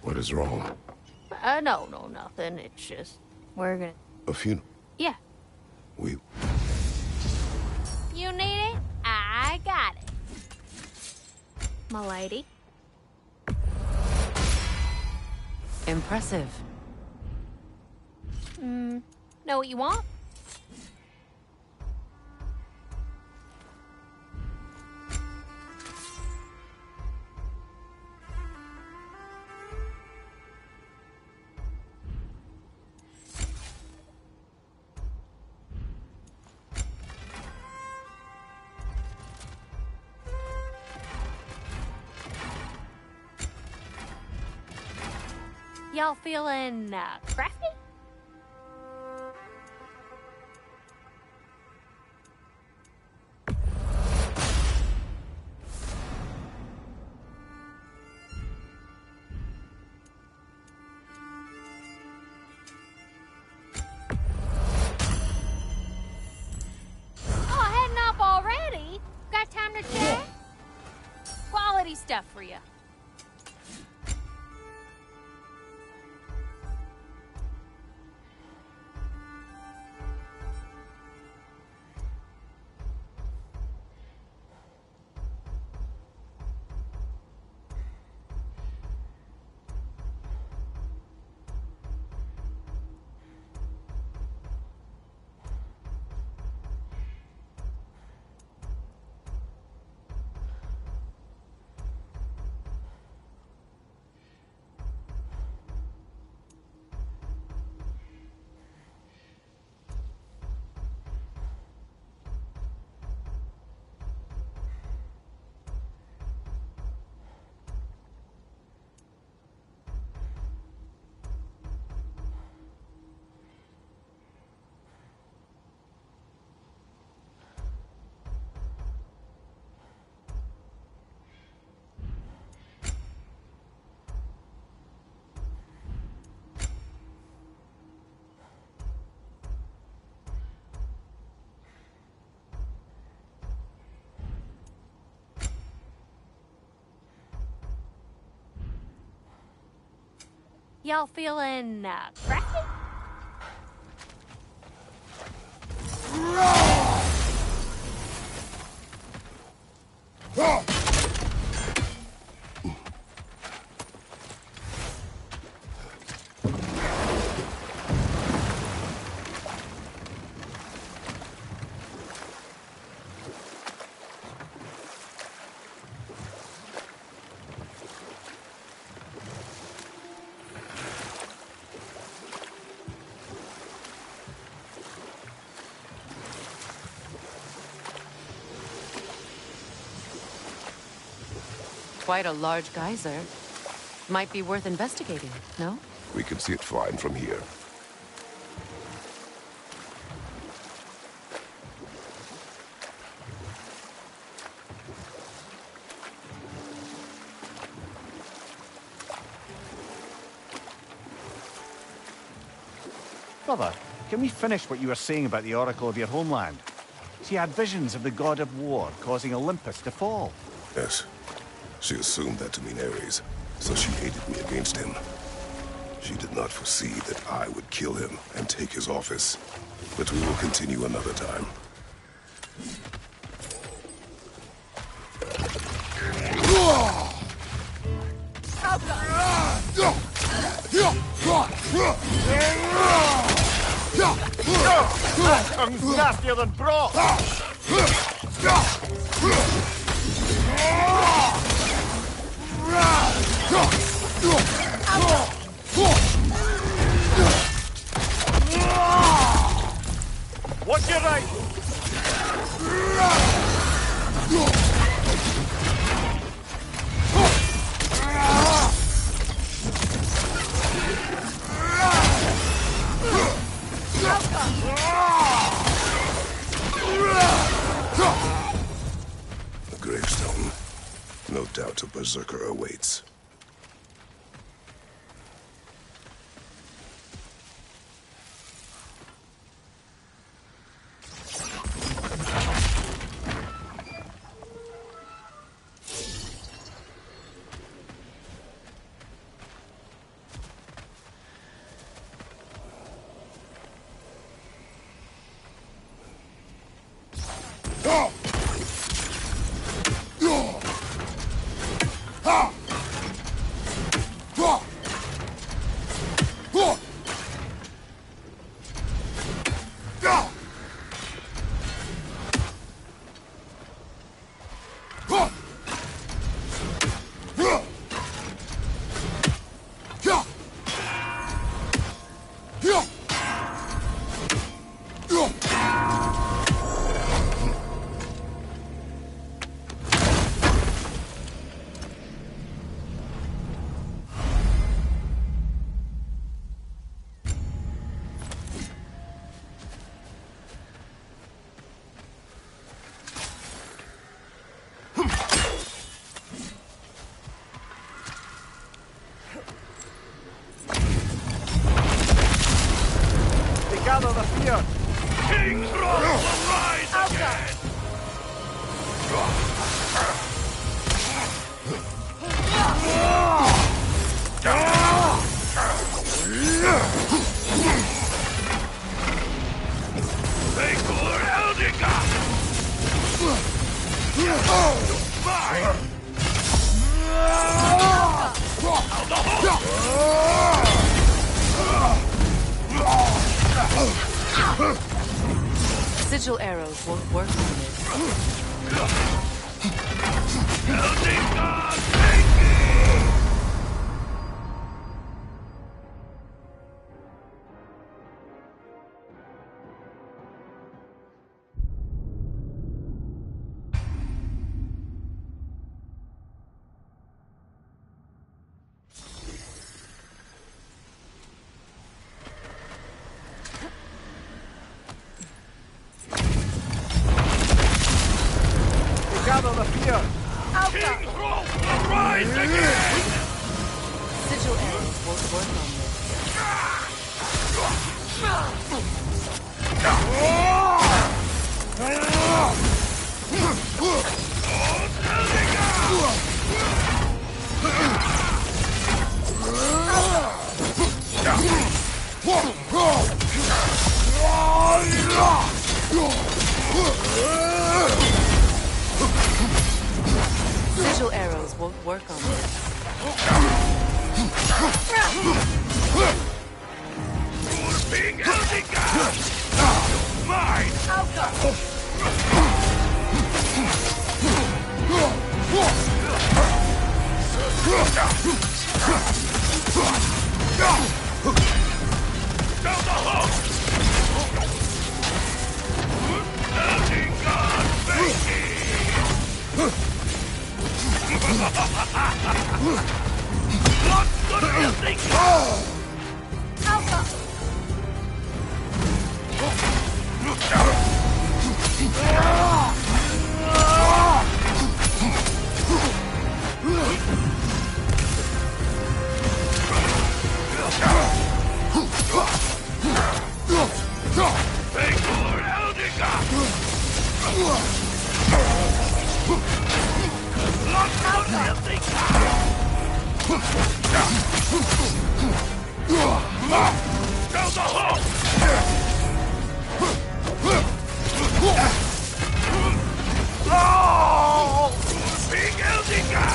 What is wrong? No, nothing. It's just, we're gonna... A funeral? Yeah. We... You need it? I got it. My lady. Impressive. Know what you want? Y'all feeling, crafty? Oh, heading up already? Got time to chat? Quality stuff for you. Y'all feeling, crafty? Quite a large geyser. Might be worth investigating, no? We can see it fine from here. Brother, can we finish what you were saying about the oracle of your homeland? She had visions of the god of war causing Olympus to fall. Yes. She assumed that to mean Ares, so she hated me against him. She did not foresee that I would kill him and take his office. But we will continue another time. That tongue's nastier than broth! Watch your right! The gravestone. No doubt a berserker awaits. Gather the fear! King's wrath will rise again! Vegor Eldiga! Mine! Out the hole! Sigil arrows won't work on this. Eldiga, take me! Gather the fear! King's wrath will rise again! Sigil arrows won't work on this. Sigil arrows won't work on this. Being Eldiga! Mine! Down the hole! Eldiga, thank you! What's the Eldiga? Vegor Eldiga! Lots of Eldiga! Down the hole! Oh! Big Eldiga!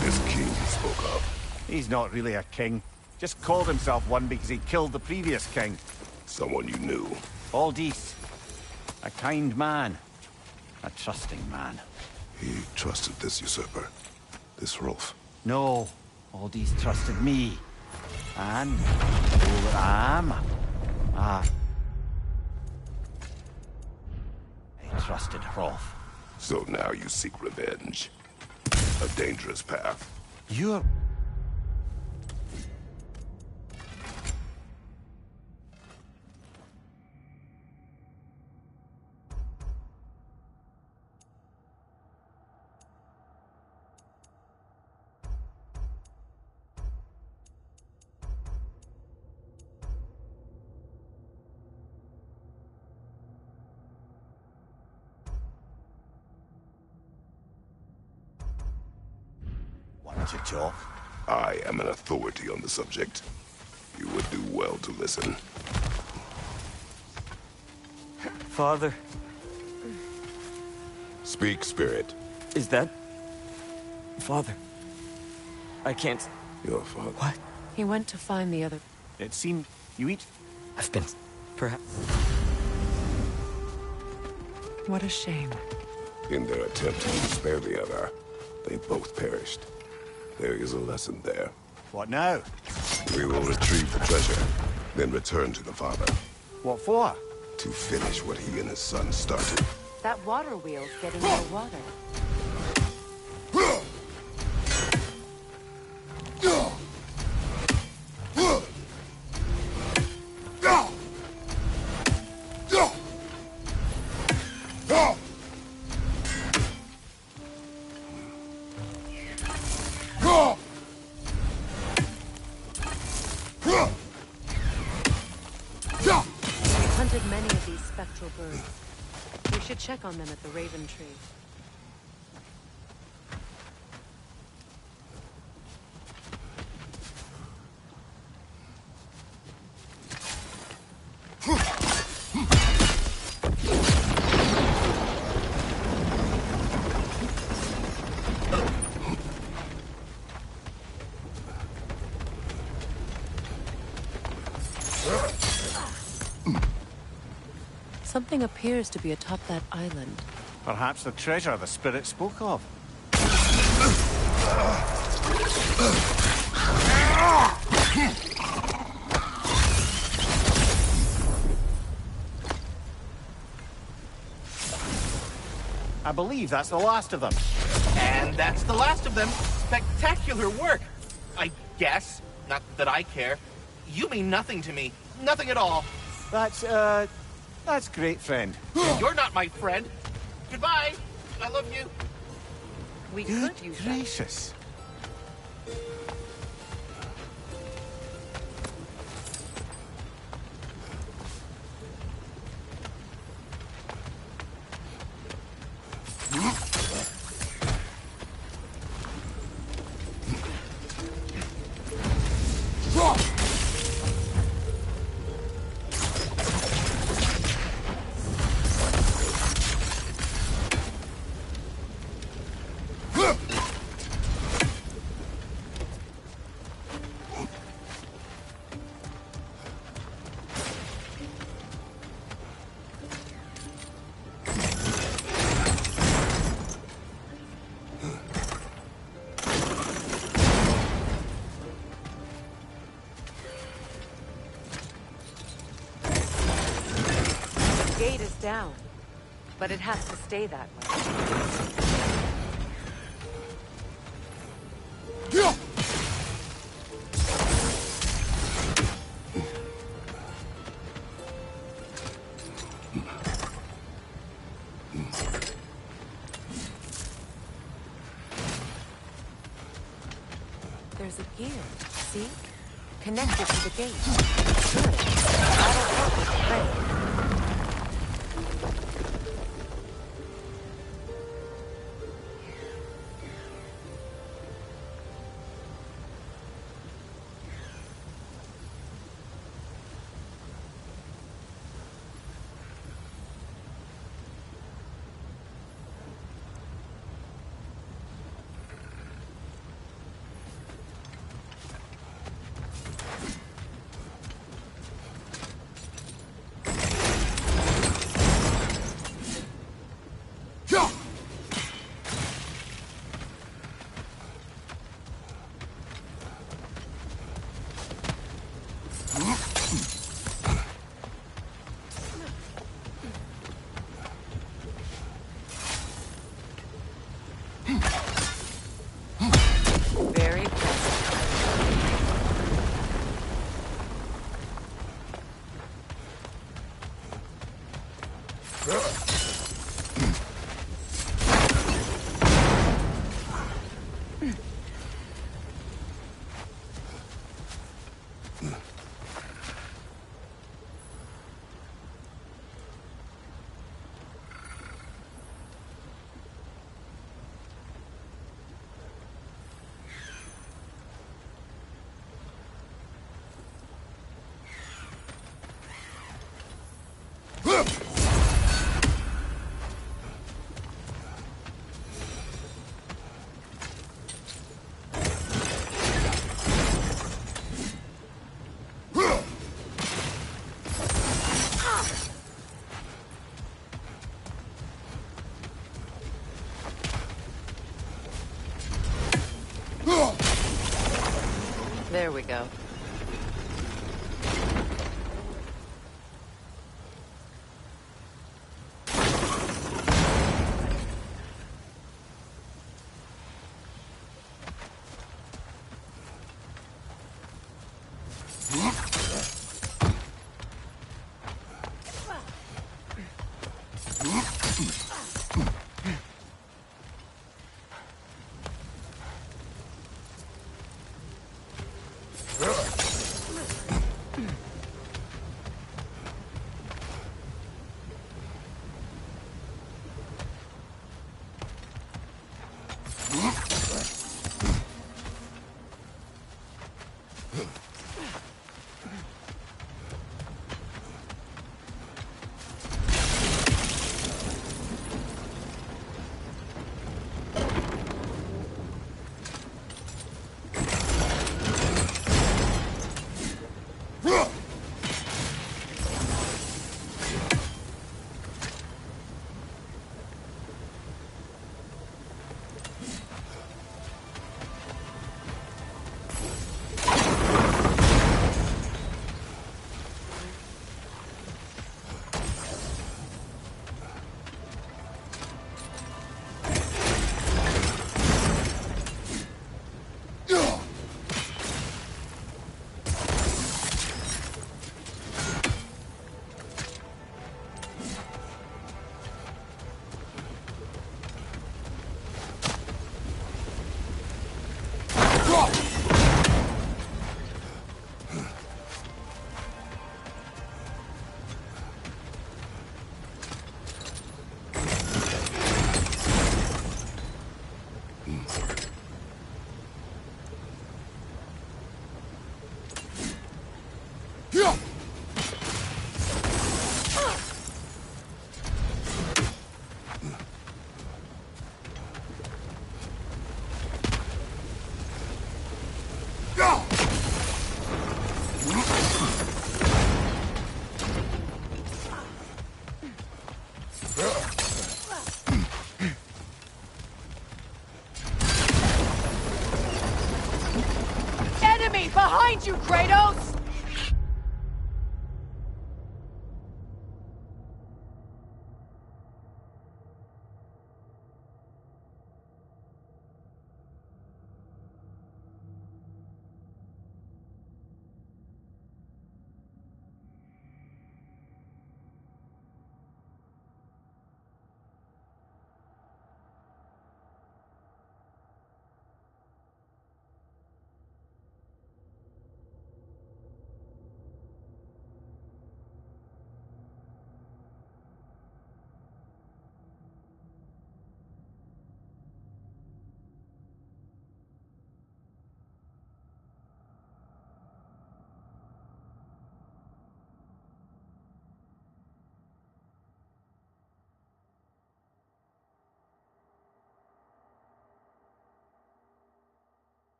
This king you spoke of. He's not really a king. Just called himself one because he killed the previous king. Someone you knew. Aldis. A kind man. A trusting man. He trusted this usurper. This Rolf. No. Aldis trusted me. And all that I am. I trusted Rolf. So now you seek revenge. A dangerous path. You're... Want to talk? I am an authority on the subject. You would do well to listen. Father, Speak, Spirit. is that... Father, I can't... Your father. What? He went to find the other... It seemed... You eat... I've been... Perhaps... What a shame. In their attempt to spare the other, they both perished. There is a lesson there. What now? We will retrieve the treasure, then return to the father. What for? To finish what he and his son started. That water wheel's getting more water. We've hunted many of these spectral birds. We should check on them at the Raven Tree. Something appears to be atop that island. Perhaps the treasure the spirit spoke of. I believe that's the last of them. And that's the last of them. Spectacular work. I guess. Not that I care. You mean nothing to me. Nothing at all. That's great, friend. You're not my friend. Goodbye. I love you. We Good could use that. gracious. The gate is down, but it has to stay that way. There's a gear, see? Connected to the gate. Good. That'll help with the crane. There we go. Enemy behind you, Kratos!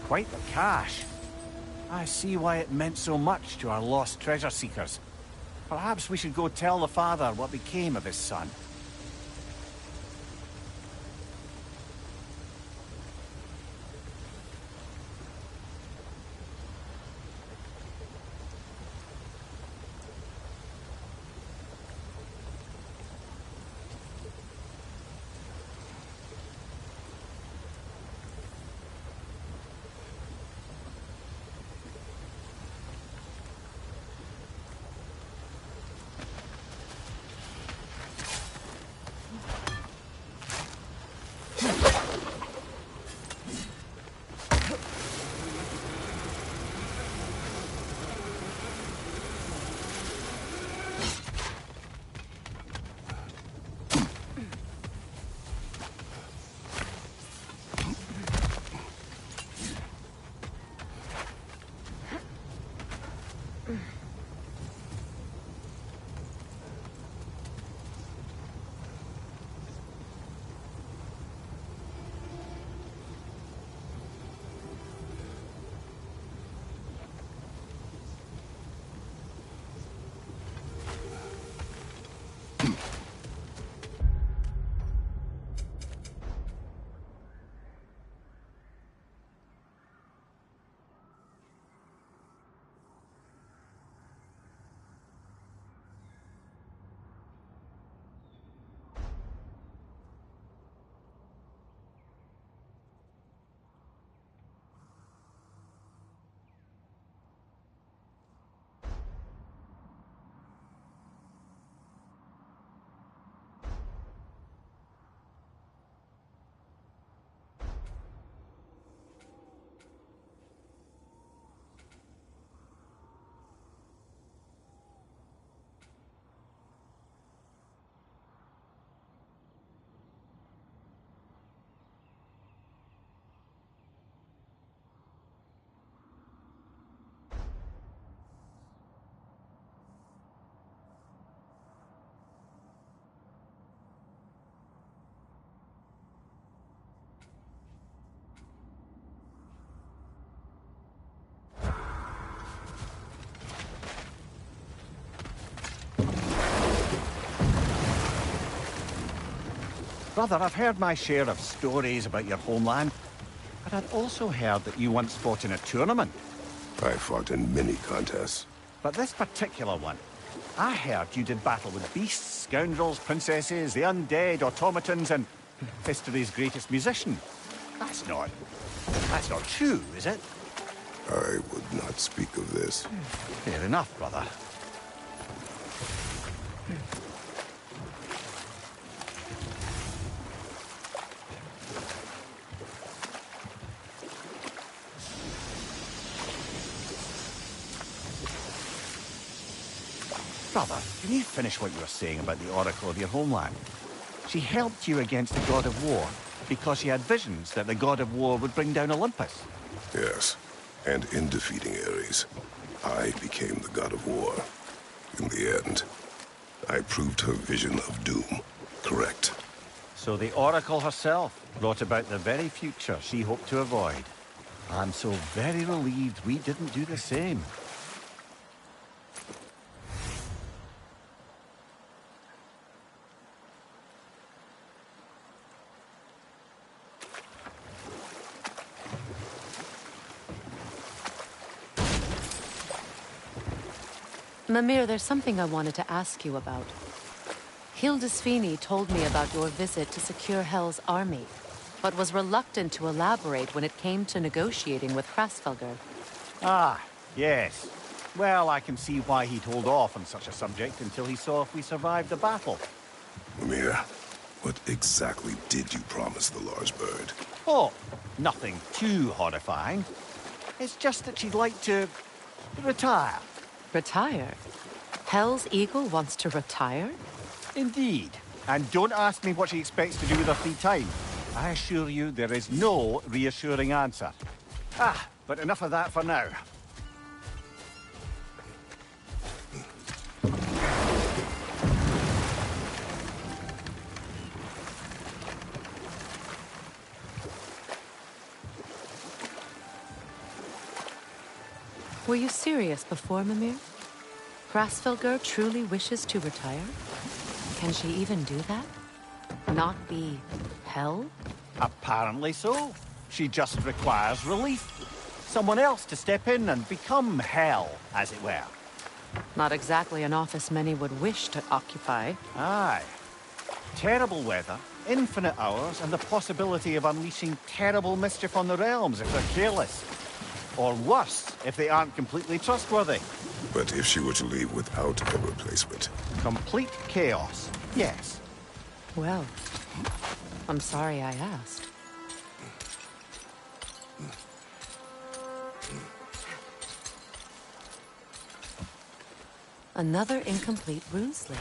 Quite the cache. I see why it meant so much to our lost treasure seekers. Perhaps we should go tell the father what became of his son. Brother, I've heard my share of stories about your homeland, but I'd also heard that you once fought in a tournament. I fought in many contests. But this particular one, I heard you did battle with beasts, scoundrels, princesses, the undead, automatons, and history's greatest musician. That's not true, is it? I would not speak of this. Fair enough, brother. Brother, can you finish what you were saying about the Oracle of your homeland? She helped you against the God of War because she had visions that the God of War would bring down Olympus. Yes, and in defeating Ares, I became the God of War. In the end, I proved her vision of doom correct. So the Oracle herself brought about the very future she hoped to avoid. I'm so very relieved we didn't do the same. Mimir, there's something I wanted to ask you about. Hildisvini told me about your visit to secure Hel's army, but was reluctant to elaborate when it came to negotiating with Hraesvelgr. Ah, yes. Well, I can see why he'd hold off on such a subject until he saw if we survived the battle. Mimir, what exactly did you promise the large bird? Oh, nothing too horrifying. It's just that she'd like to retire. Retire? Hel's eagle wants to retire? Indeed. And don't ask me what she expects to do with her free time. I assure you there is no reassuring answer. Ah, but enough of that for now. Were you serious before, Mimir? Hrasfilgur truly wishes to retire? Can she even do that? Not be hell? Apparently so. She just requires relief. Someone else to step in and become hell, as it were. Not exactly an office many would wish to occupy. Aye. Terrible weather, infinite hours, and the possibility of unleashing terrible mischief on the realms if they're careless. Or worse, if they aren't completely trustworthy. But if she were to leave without a replacement? Complete chaos, yes. Well, I'm sorry I asked. Another incomplete ruse lead.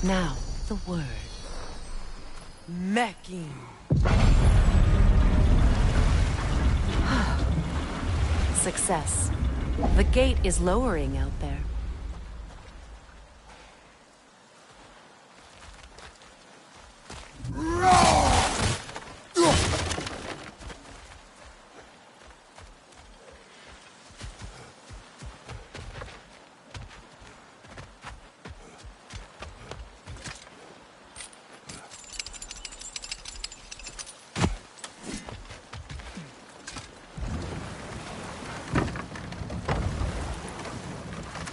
Now, the word. Mecking. Success. The gate is lowering out there.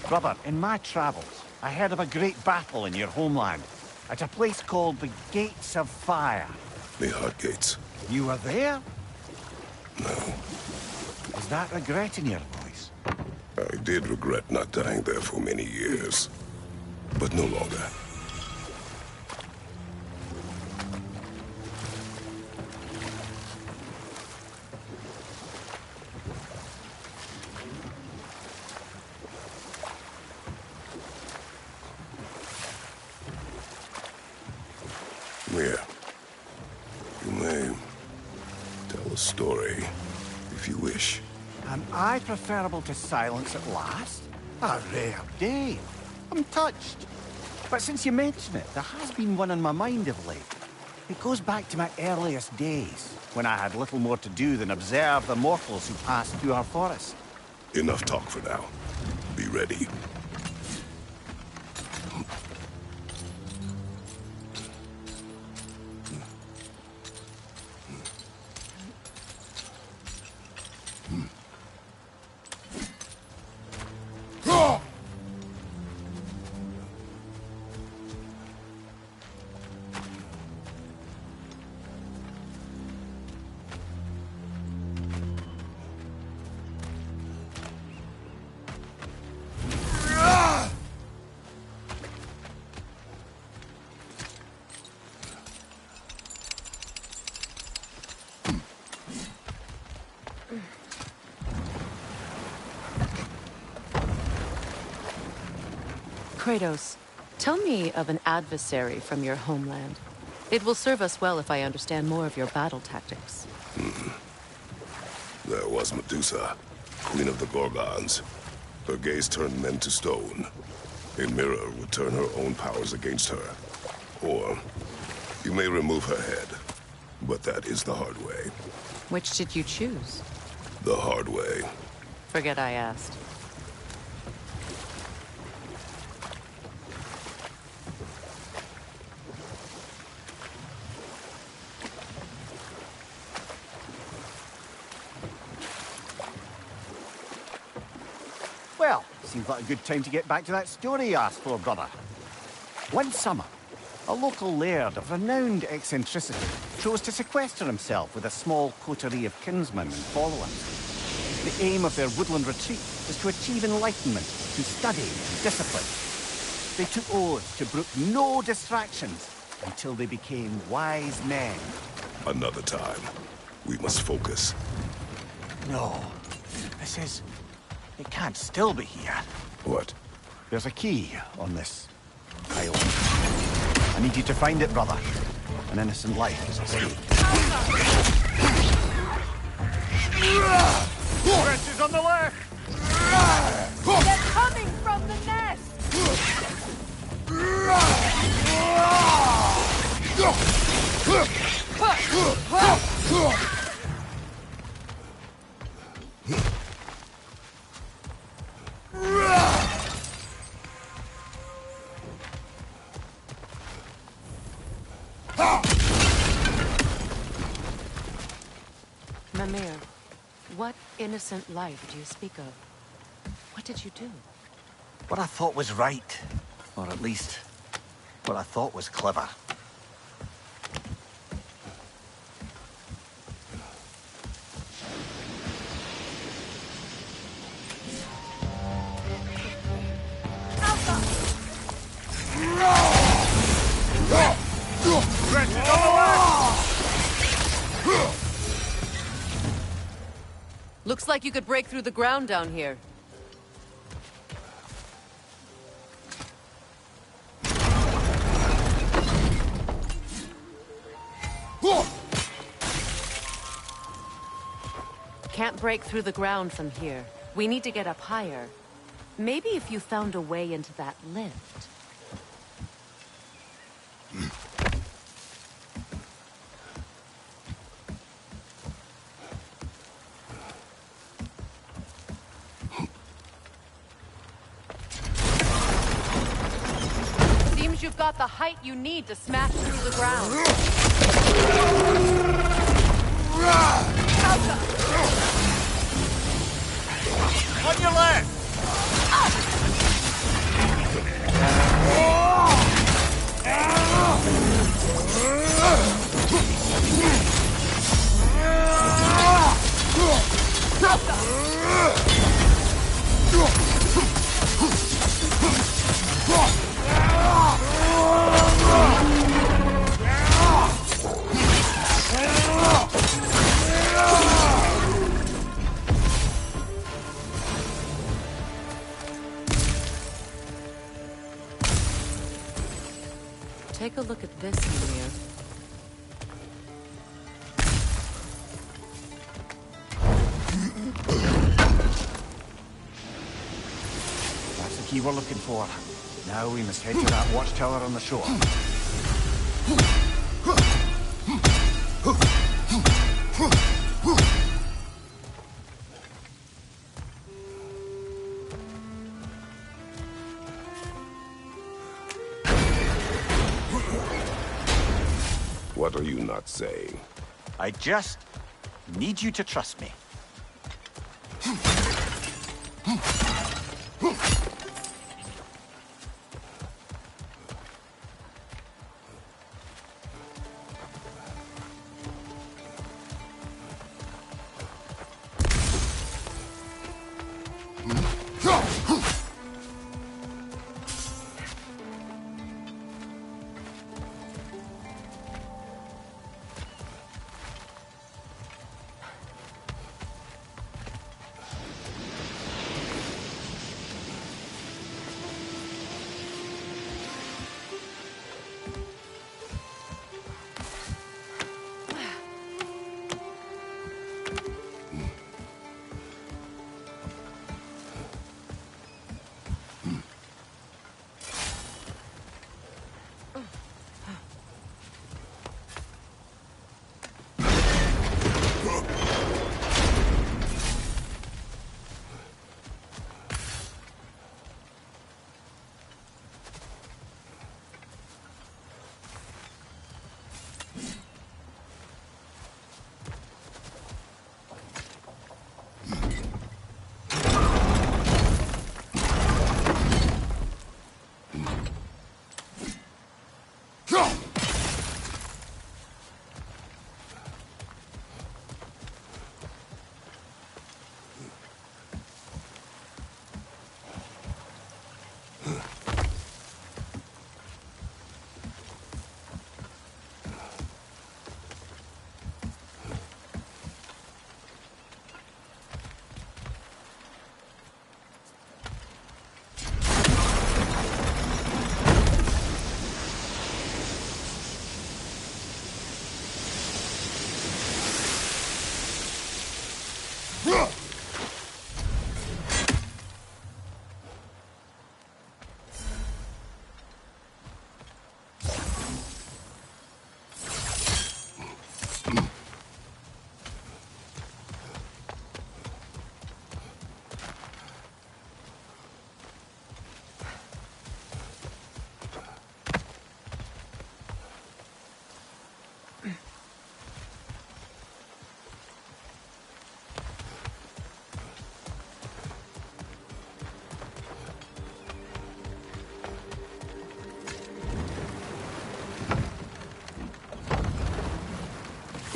Brother, in my travels, I heard of a great battle in your homeland, at a place called the Gates of Fire. The Hot Gates. You were there? No. Is that regret in your voice? I did regret not dying there for many years. But no longer. Here. You may tell a story, if you wish. Am I preferable to silence at last? A rare day. I'm touched. But since you mention it, there has been one on my mind of late. It goes back to my earliest days, when I had little more to do than observe the mortals who passed through our forest. Enough talk for now. Be ready. Kratos, tell me of an adversary from your homeland. It will serve us well if I understand more of your battle tactics. There was Medusa, queen of the Gorgons. Her gaze turned men to stone. A mirror would turn her own powers against her. Or, you may remove her head. But that is the hard way. Which did you choose? The hard way. Forget I asked. Well, seems like a good time to get back to that story you asked for, brother. One summer, a local laird of renowned eccentricity chose to sequester himself with a small coterie of kinsmen and followers. The aim of their woodland retreat was to achieve enlightenment through study and discipline. They took oaths to brook no distractions until they became wise men. Another time. We must focus. No, this is... It can't still be here. What? There's a key on this island. I need you to find it, brother. An innocent life is at stake. Wretches on the left! They're coming from the nest! Mimir, what innocent life do you speak of? What did you do? What I thought was right. Or at least, what I thought was clever. Looks like you could break through the ground down here. Can't break through the ground from here. We need to get up higher. Maybe if you found a way into that lift. Seems you've got the height you need to smash through the ground. On your left! Take a look at this, Mimir. That's the key we're looking for. Now we must head to that watchtower on the shore. What are you not saying? I just need you to trust me.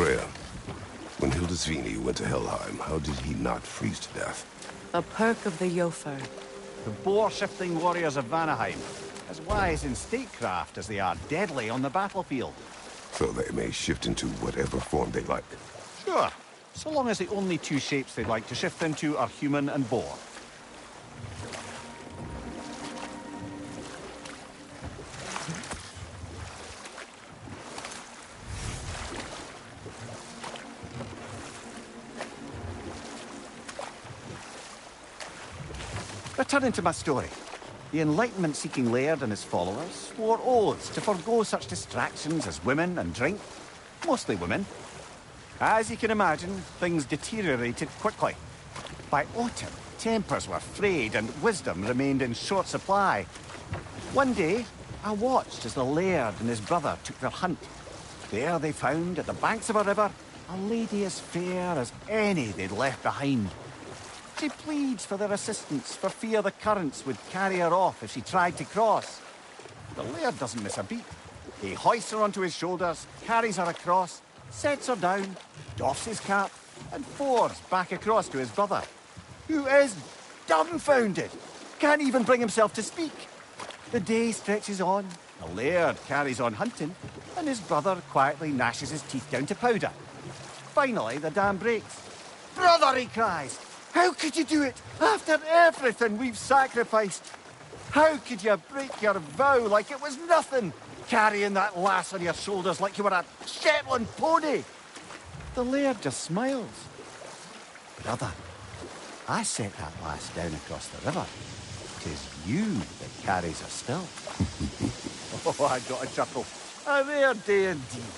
Freya, when Hildisvini went to Helheim, how did he not freeze to death? A perk of the Jofer. The boar-shifting warriors of Vanaheim, as wise in statecraft as they are deadly on the battlefield. So they may shift into whatever form they like. Sure, so long as the only two shapes they'd like to shift into are human and boar. Returning to my story. The Enlightenment-seeking laird and his followers swore oaths to forego such distractions as women and drink. Mostly women. As you can imagine, things deteriorated quickly. By autumn, tempers were frayed and wisdom remained in short supply. One day, I watched as the laird and his brother took their hunt. There they found, at the banks of a river, a lady as fair as any they'd left behind. She pleads for their assistance for fear the currents would carry her off if she tried to cross. The laird doesn't miss a beat. He hoists her onto his shoulders, carries her across, sets her down, doffs his cap, and fords back across to his brother, who is dumbfounded, can't even bring himself to speak. The day stretches on, the laird carries on hunting, and his brother quietly gnashes his teeth down to powder. Finally, the dam breaks. "Brother," he cries, "how could you do it after everything we've sacrificed? How could you break your vow like it was nothing, carrying that lass on your shoulders like you were a Shetland pony?" The laird just smiles. "Brother, I set that lass down across the river. 'Tis you that carries her still." Oh, I got a chuckle. A rare day indeed.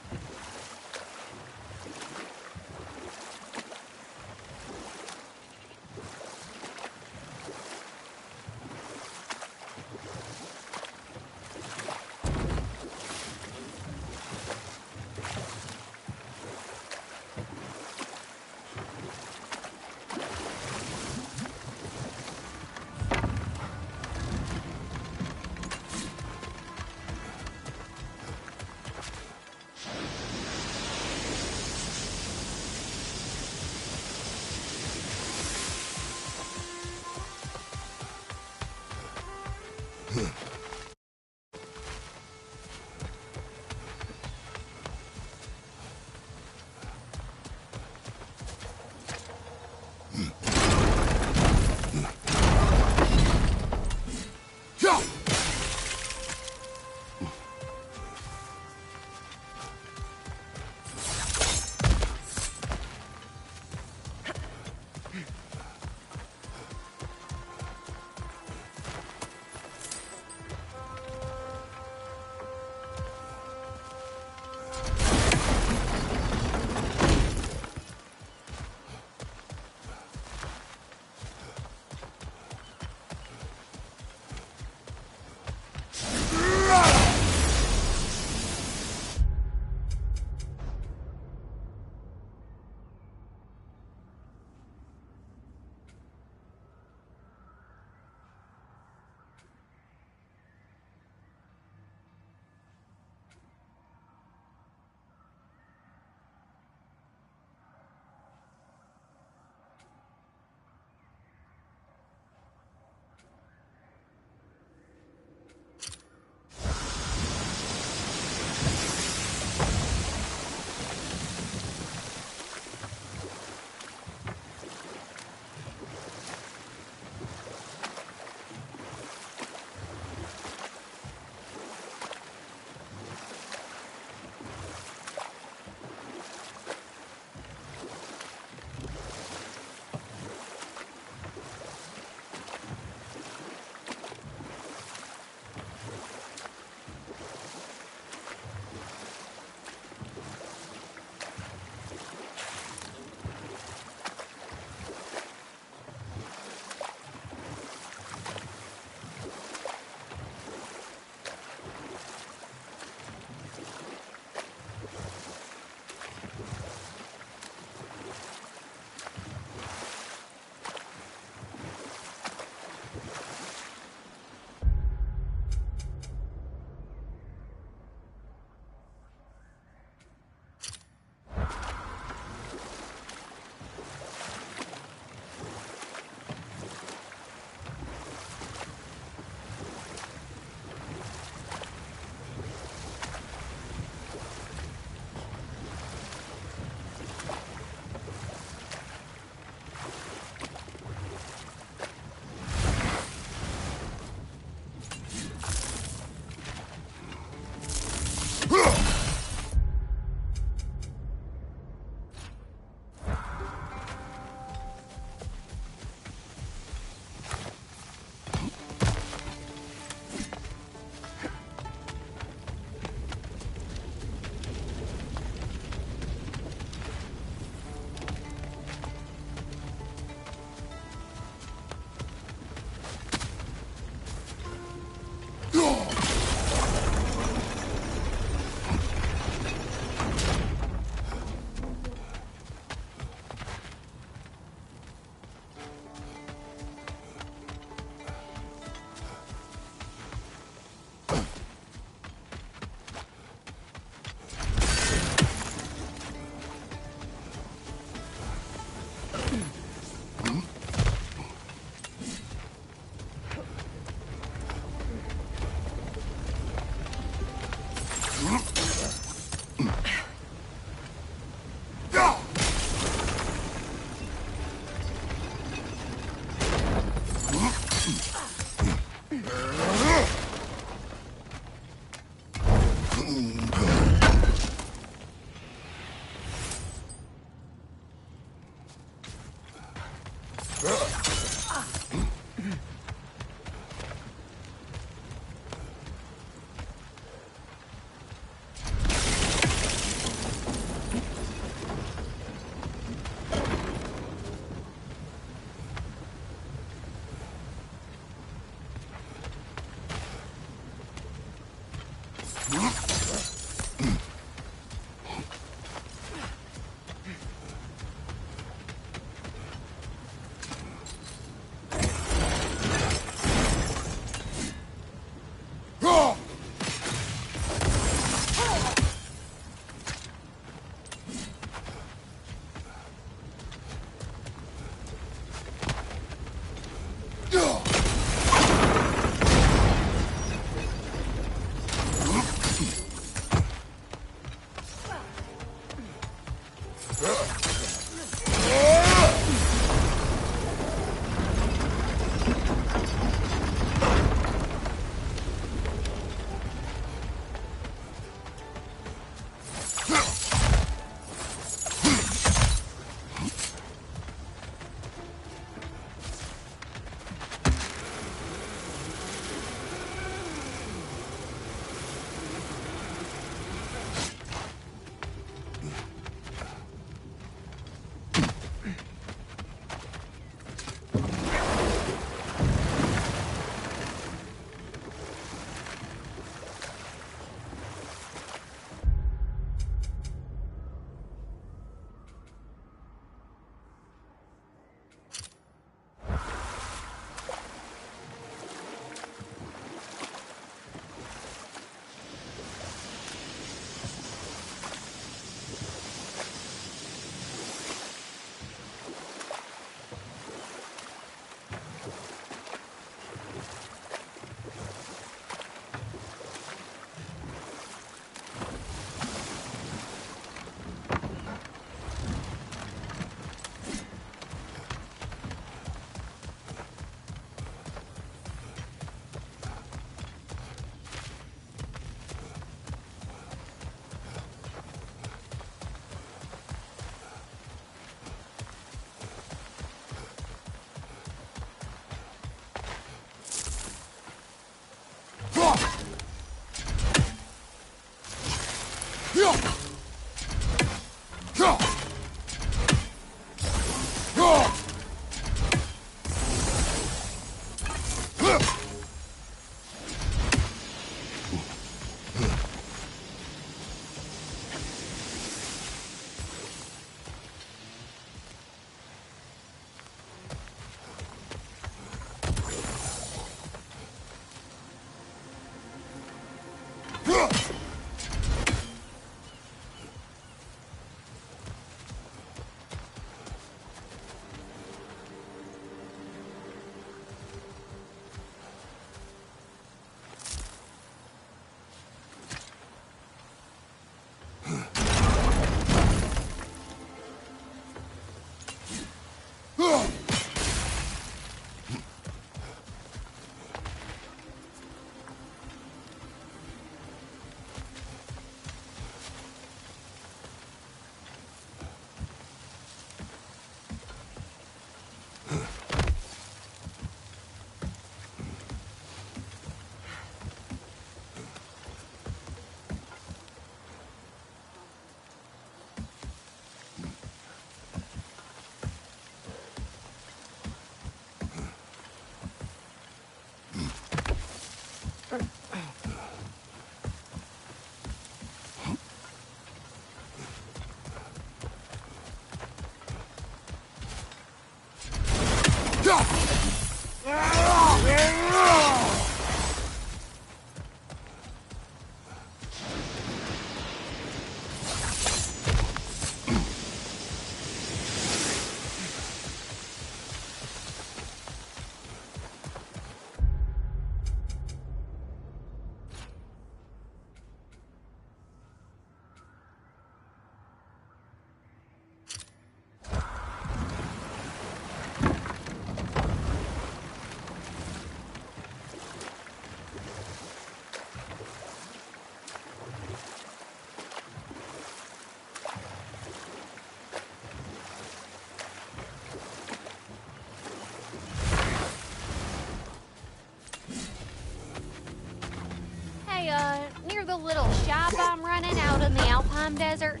the little shop I'm running out in the Alpine Desert,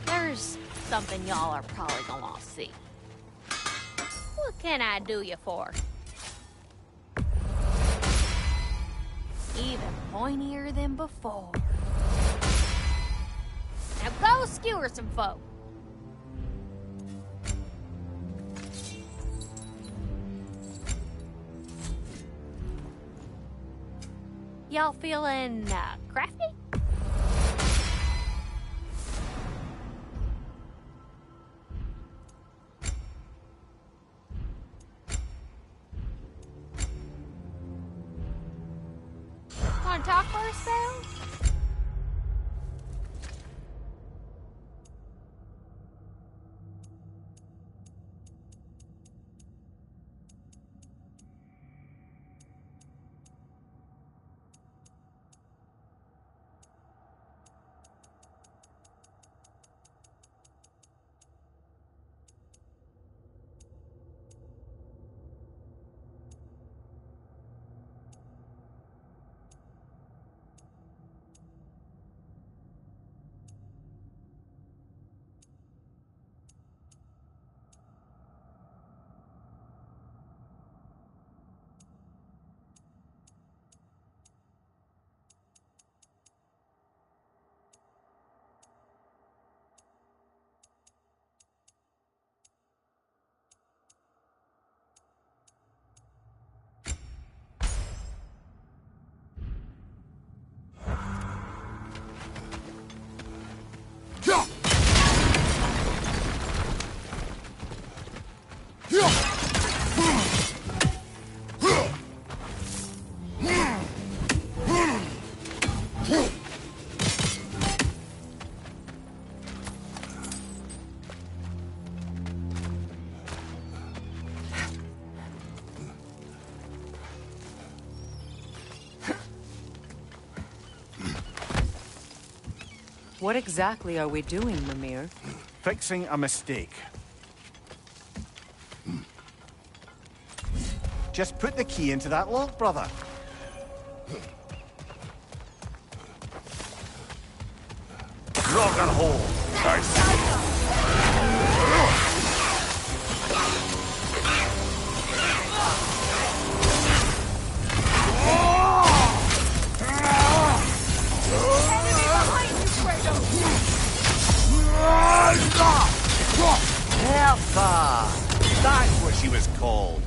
there's something y'all are probably gonna want to see. What can I do you for? Even pointier than before. Now go skewer some folk. Y'all feeling crafty? Want to talk for a spell? What exactly are we doing, Mimir? Fixing a mistake. Just put the key into that lock, brother. Grog and hold. Hertha! That's what she was called.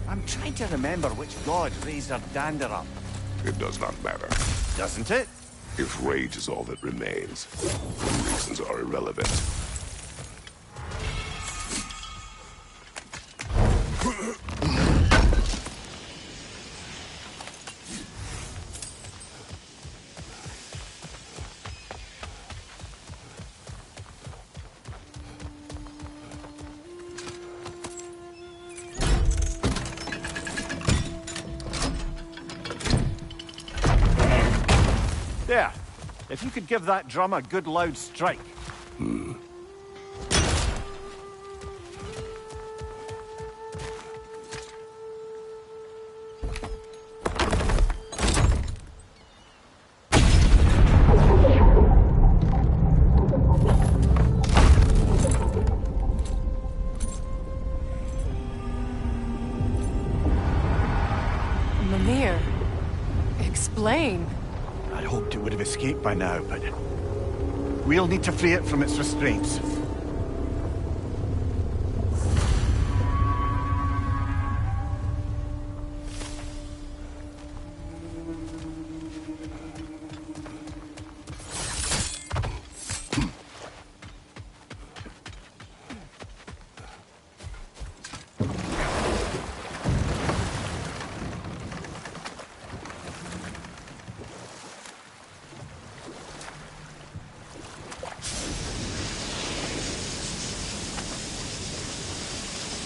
I'm trying to remember which god raised her dander up. It does not matter. Doesn't it? If rage is all that remains, the reasons are irrelevant. There. If you could give that drum a good loud strike. Mimir, explain. I'd hoped it would have escaped by now, but we'll need to free it from its restraints.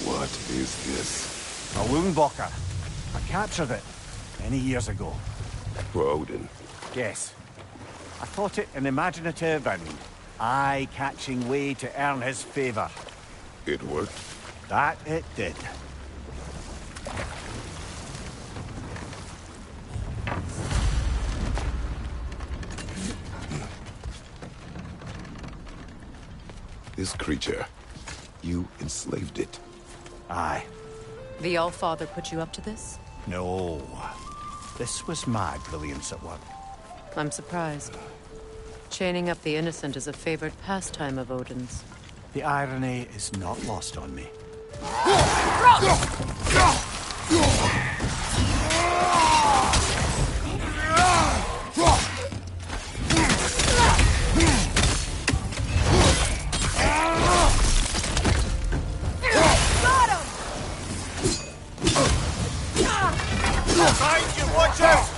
What is this? A Loonbocker. I captured it many years ago. For Odin. Yes. I thought it an imaginative and eye-catching way to earn his favor. It worked? That it did. This creature, you enslaved it. Aye. The All-Father put you up to this? No. This was my brilliance at work. I'm surprised. Chaining up the innocent is a favored pastime of Odin's. The irony is not lost on me. Behind you, watch out!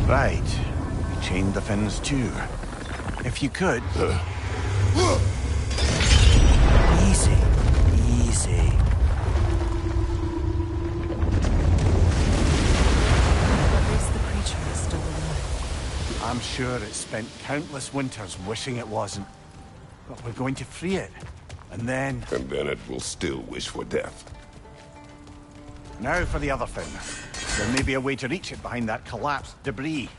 Right. You chained the fins too. If you could... Easy. Easy. At least the creature is still alive. I'm sure it spent countless winters wishing it wasn't. But we're going to free it. And then it will still wish for death. now for the other fin. There may be a way to reach it behind that collapsed debris.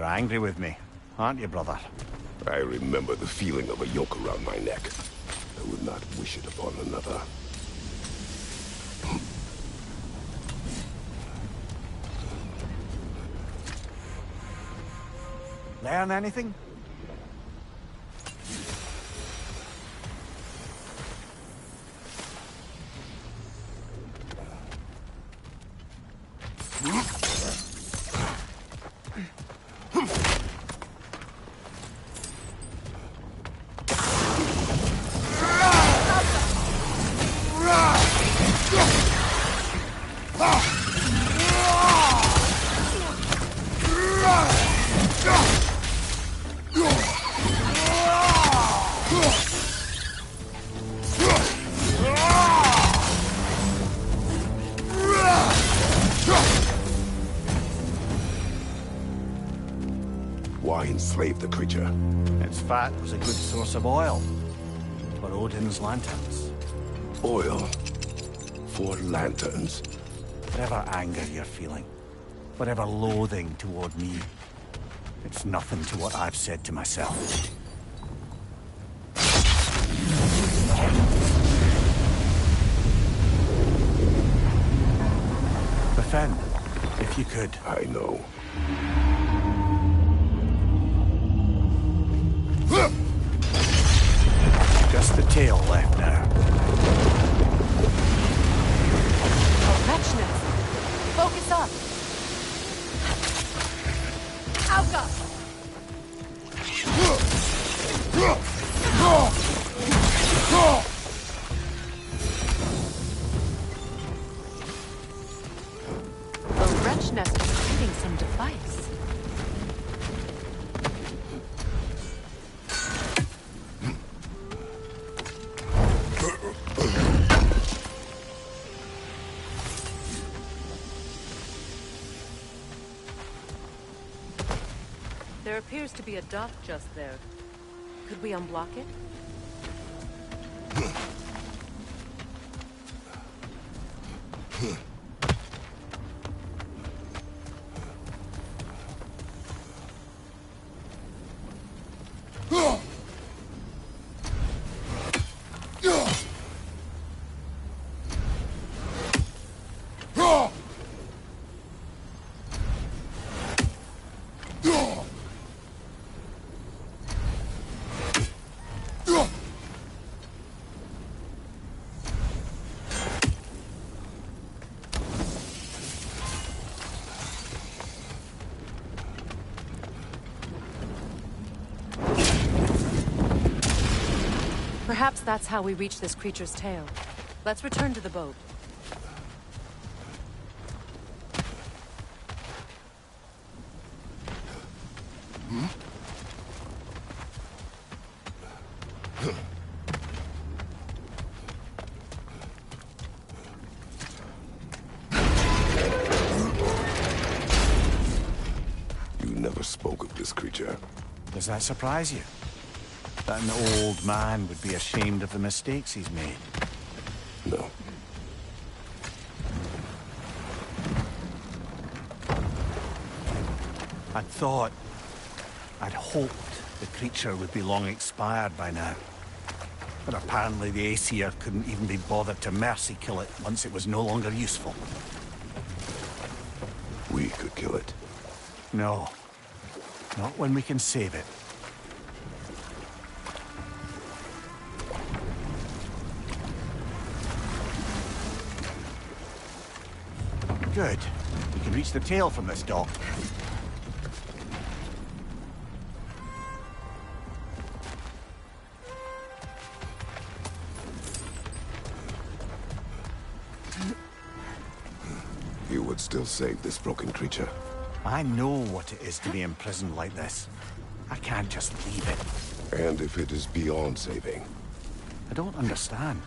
You're angry with me, aren't you, brother? I remember the feeling of a yoke around my neck. I would not wish it upon another. Learn anything? Why enslave the creature? Its fat was a good source of oil for Odin's lanterns. Oil for lanterns. Whatever anger you're feeling, whatever loathing toward me, it's nothing to what I've said to myself. Defend, if you could. I know. Just the tail left now. Oh, wretchness! Focus up! Alka! The wretchness is hiding some device. There appears to be a dock just there. Could we unblock it? Perhaps that's how we reach this creature's tail. Let's return to the boat. You never spoke of this creature. Does that surprise you? That an old man would be ashamed of the mistakes he's made? No. I'd hoped the creature would be long expired by now. But apparently the Aesir couldn't even be bothered to mercy kill it once it was no longer useful. We could kill it. No. Not when we can save it. Good. We can reach the tail from this dock. You would still save this broken creature. I know what it is to be imprisoned like this. I can't just leave it. And if it is beyond saving, I don't understand.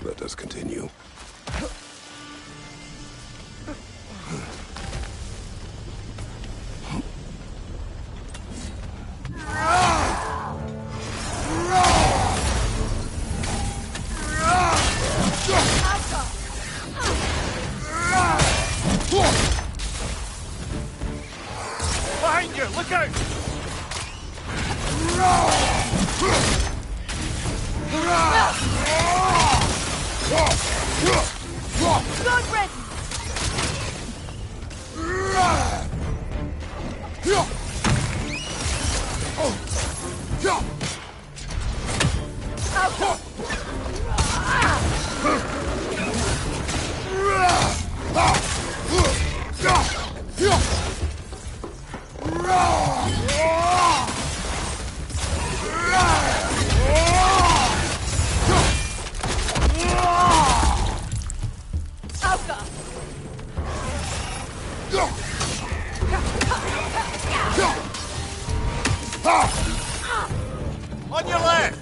let us continue. Look out! Good riddance! On your left!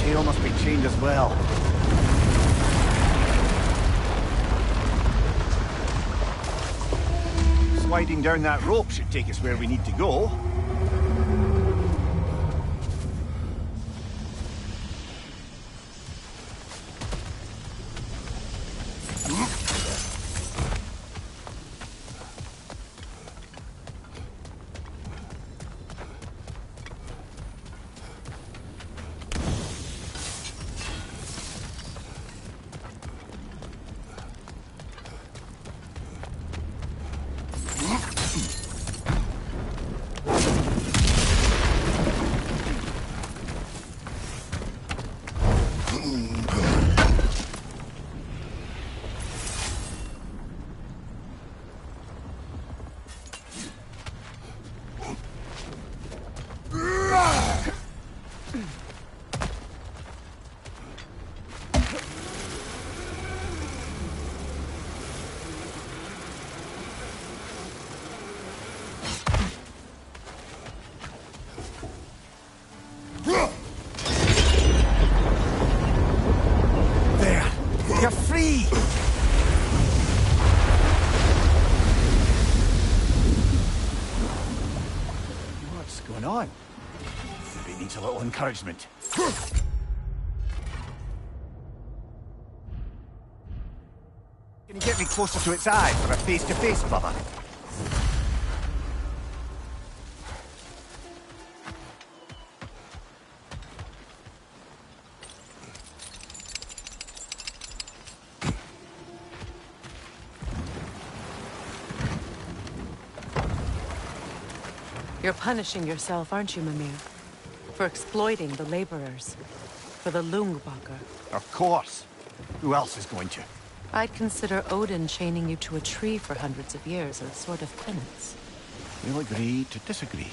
Tail must be chained as well. Sliding down that rope should take us where we need to go. You're free! What's going on? Maybe it needs a little encouragement. Can you get me closer to its eye for a face-to-face, brother? You're punishing yourself, aren't you, Mimir? For exploiting the laborers. For the Lungbacher. Of course. Who else is going to? I'd consider Odin chaining you to a tree for hundreds of years a sort of penance. We'll agree to disagree.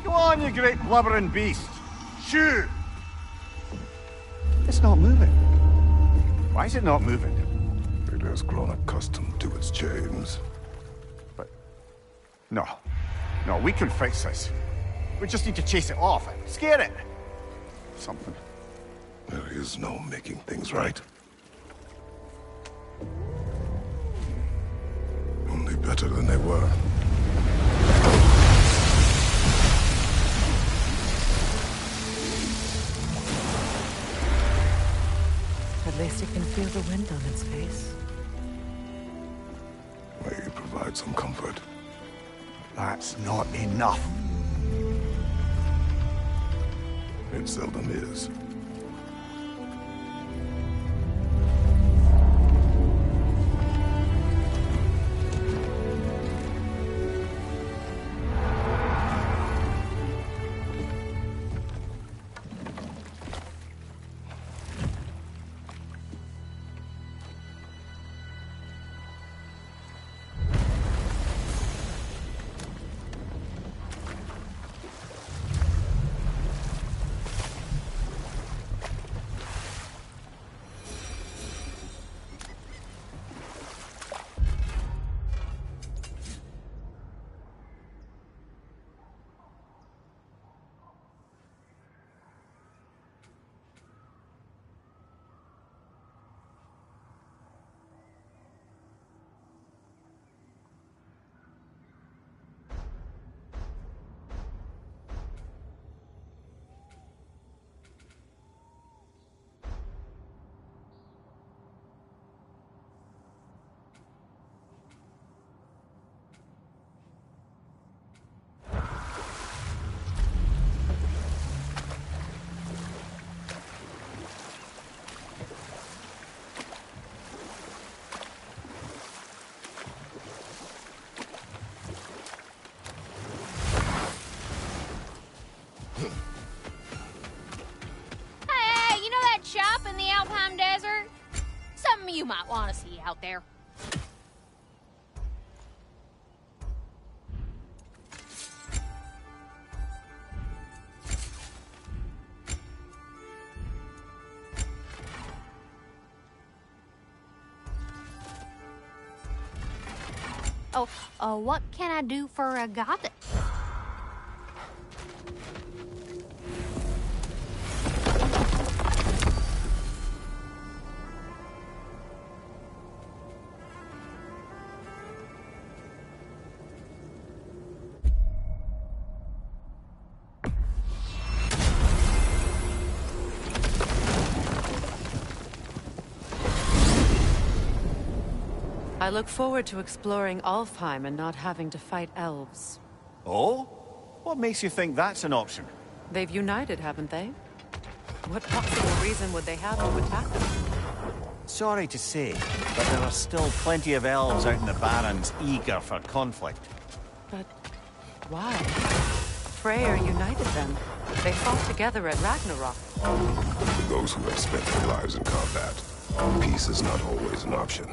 Go on, you great blubbering beast! Shoo! It's not moving. Why is it not moving? It has grown accustomed to its chains. But No. No, we can fix this. We just need to chase it off and scare it. Something. There is no making things right. Only better than they were. At least he can feel the wind on its face. May you provide some comfort. That's not enough. It seldom is. Hey, you know that shop in the Alpine Desert? Something you might want to see out there. What can I do for a goddess? I look forward to exploring Alfheim and not having to fight elves. Oh? What makes you think that's an option? They've united, haven't they? What possible reason would they have to attack us? Sorry to say, but there are still plenty of elves out in the Barrens eager for conflict. But why? Freyr united them. They fought together at Ragnarok. For those who have spent their lives in combat, peace is not always an option.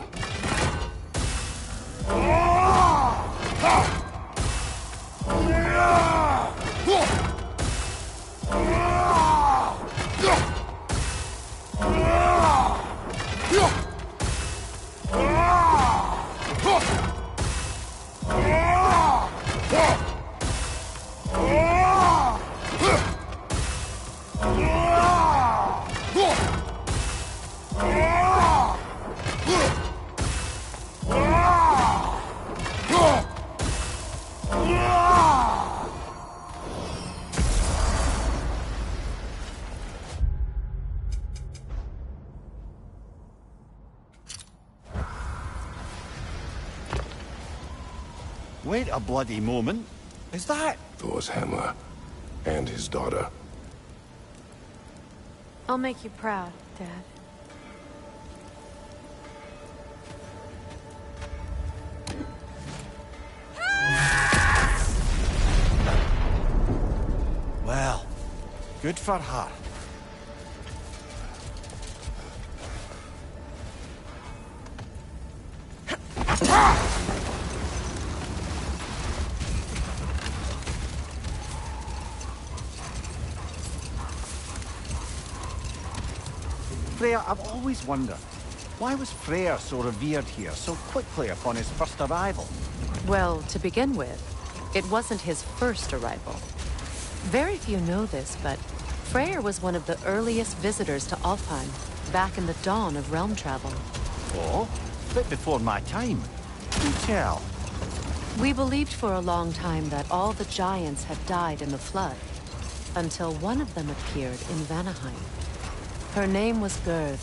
Wait a bloody moment. Is that... Thor's hammer and his daughter. I'll make you proud, Dad. Well, good for her. Freya, I've always wondered, why was Freyr so revered here so quickly upon his first arrival? Well, to begin with, It wasn't his first arrival. Very few know this, but Freyr was one of the earliest visitors to Alfheim, back in the dawn of realm travel. Oh? Bit before my time. Do tell. We believed for a long time that all the giants had died in the flood, until one of them appeared in Vanaheim. Her name was Gerd,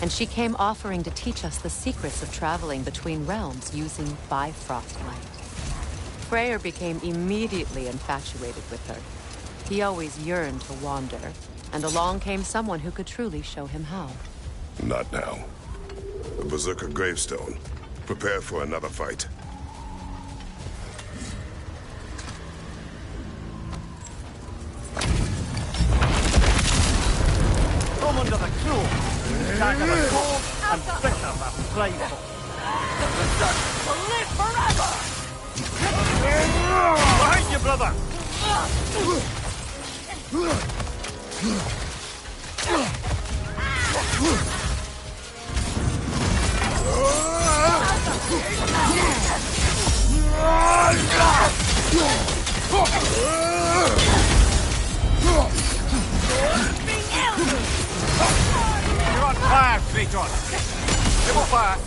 and she came offering to teach us the secrets of traveling between realms using Bifrost light. Freyr became immediately infatuated with her. He always yearned to wander, and along came someone who could truly show him how. Not now. The Berserker gravestone. Prepare for another fight. Come under the crow. Dagger the cold and bitter the prideful. The Berserker will live forever! Behind you, brother! You're on fire, Kratos! Double fire!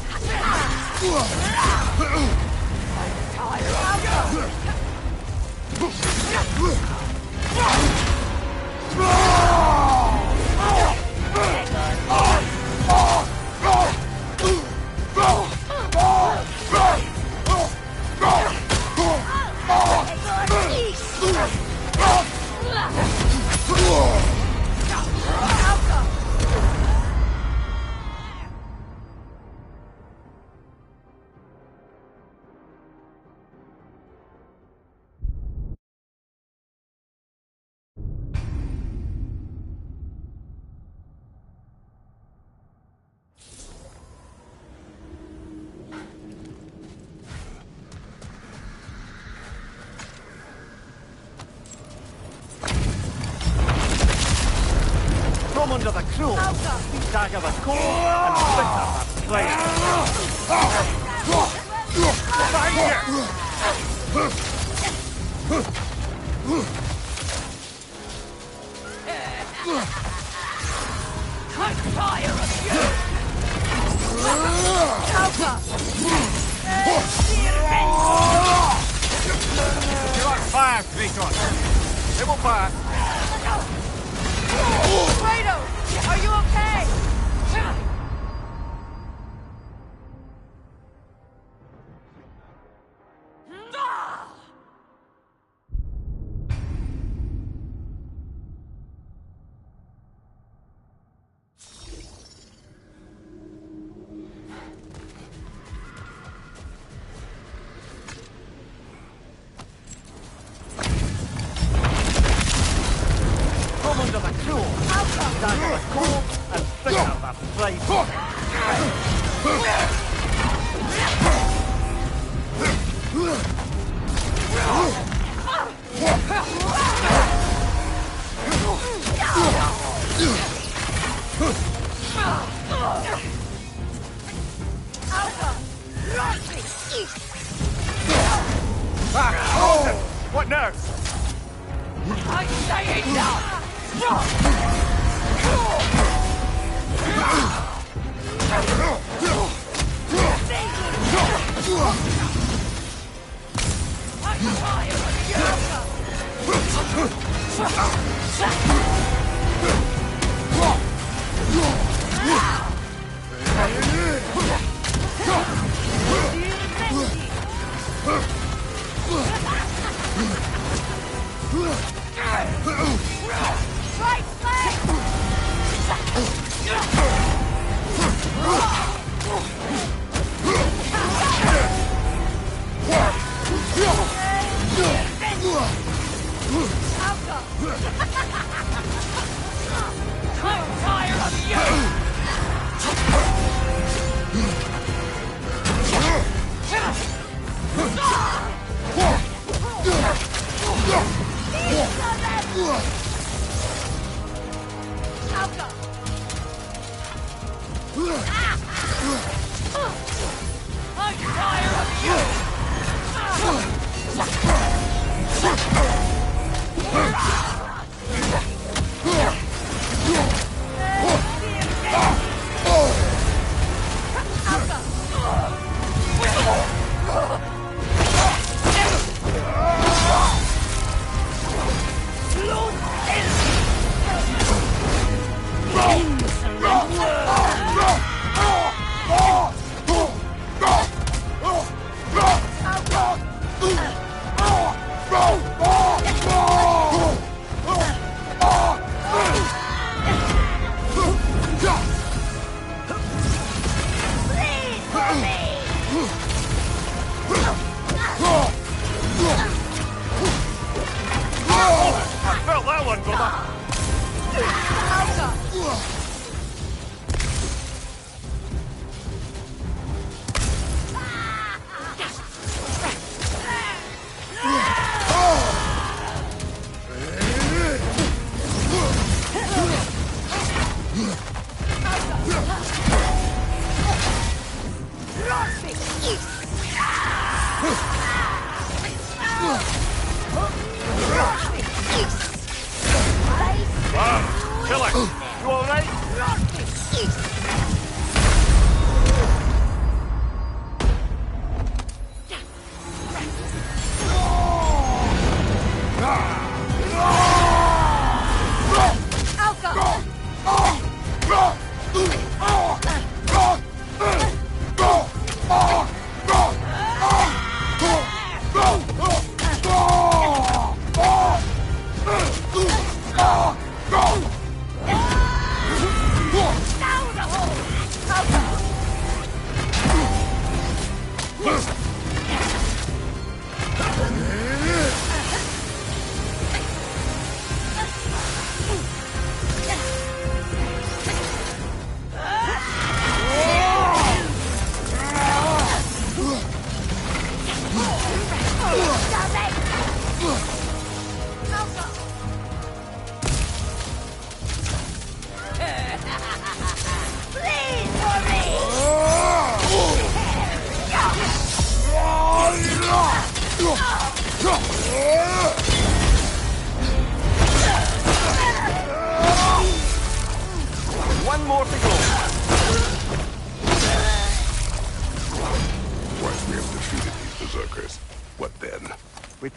Come under the crow. Dagger the cold and bitter the prideful. Behind you! I'm tired of you! You're on fire, Kratos! Double fire! Kratos! Are you okay? Come under the crow. Dagger the cold and bitter the prideful. What now? I'm saying no! Right leg! I'm tired of you! I'm tired of you!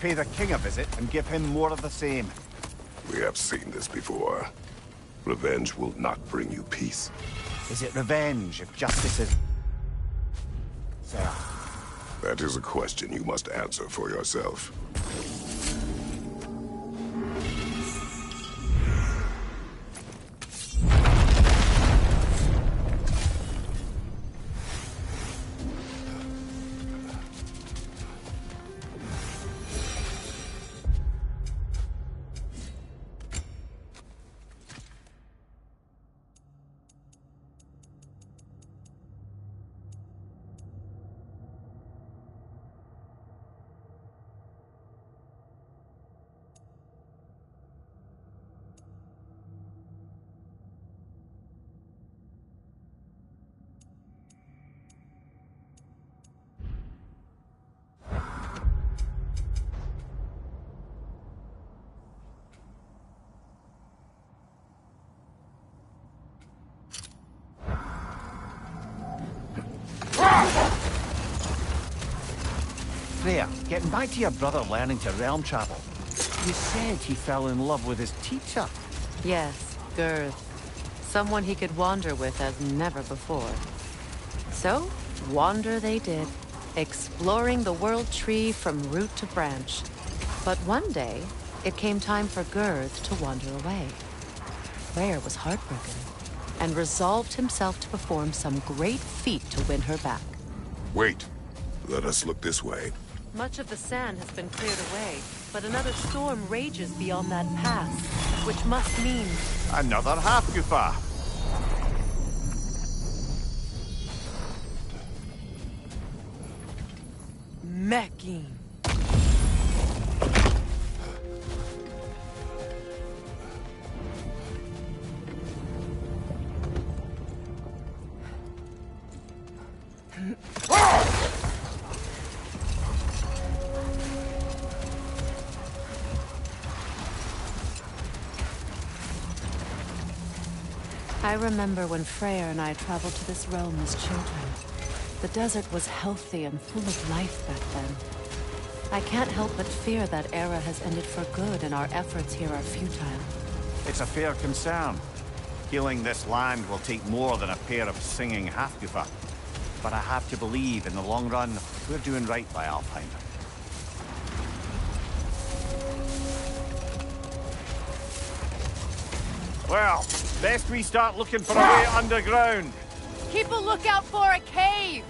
pay the king a visit and give him more of the same. We have seen this before. Revenge will not bring you peace. Is it revenge if justice is... Sir, That is a question you must answer for yourself. Freya, getting back to your brother learning to realm travel. You said he fell in love with his teacher. Yes, Girth. Someone he could wander with as never before. So, wander they did, exploring the world tree from root to branch. But one day, it came time for Girth to wander away. Freyr was heartbroken, and resolved himself to perform some great feat to win her back. Wait. Let us look this way. Much of the sand has been cleared away, but another storm rages beyond that pass, which must mean... Another Hafgufa. Mecking. I remember when Freyr and I traveled to this realm as children. The desert was healthy and full of life back then. I can't help but fear that era has ended for good and our efforts here are futile. It's a fair concern. Healing this land will take more than a pair of singing Hafgufa. But I have to believe, in the long run, we're doing right by Alfheim. Well, best we start looking for a way underground. Keep a lookout for a cave!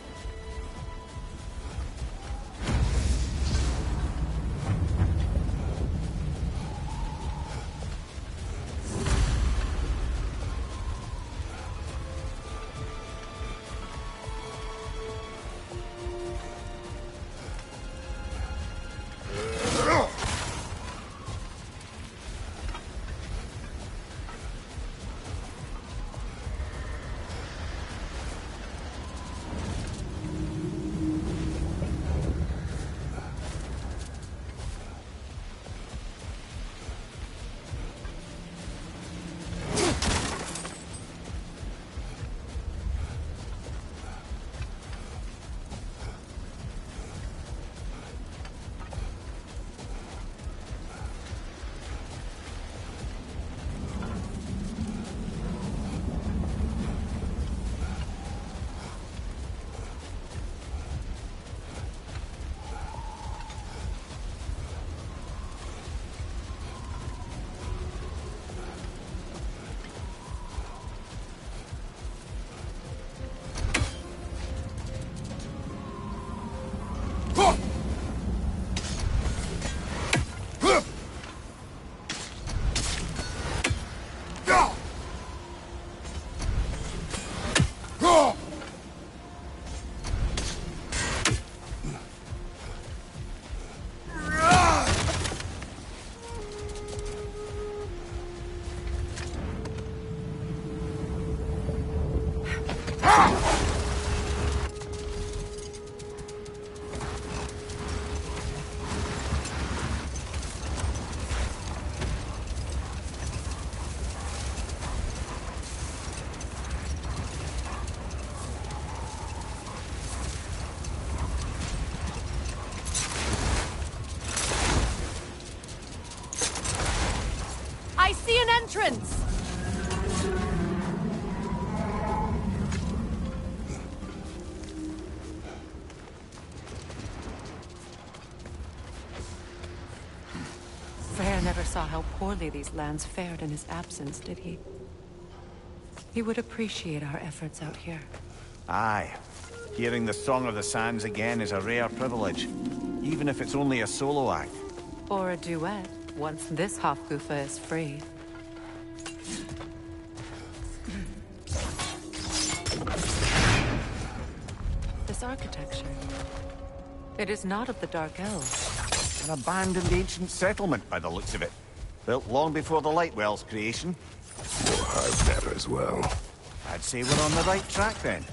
entrance! Freyr never saw how poorly these lands fared in his absence, did he? He would appreciate our efforts out here. Aye. Hearing the Song of the Sands again is a rare privilege, even if it's only a solo act. Or a duet, once this Hofgufa is free. This architecture. It is not of the Dark Elves. An abandoned ancient settlement, by the looks of it. Built long before the Lightwell's creation. More hive matter as well. I'd say we're on the right track, then.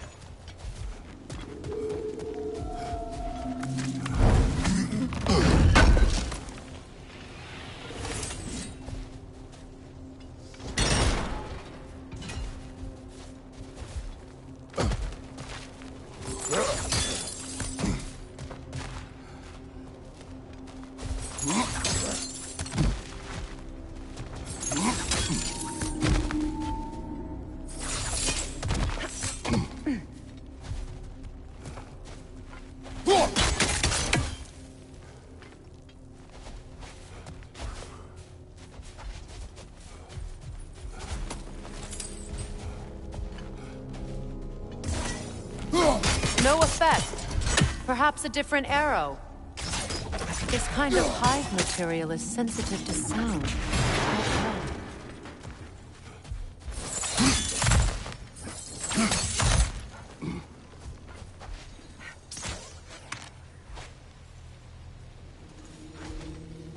No effect. Perhaps a different arrow. This kind of hive material is sensitive to sound.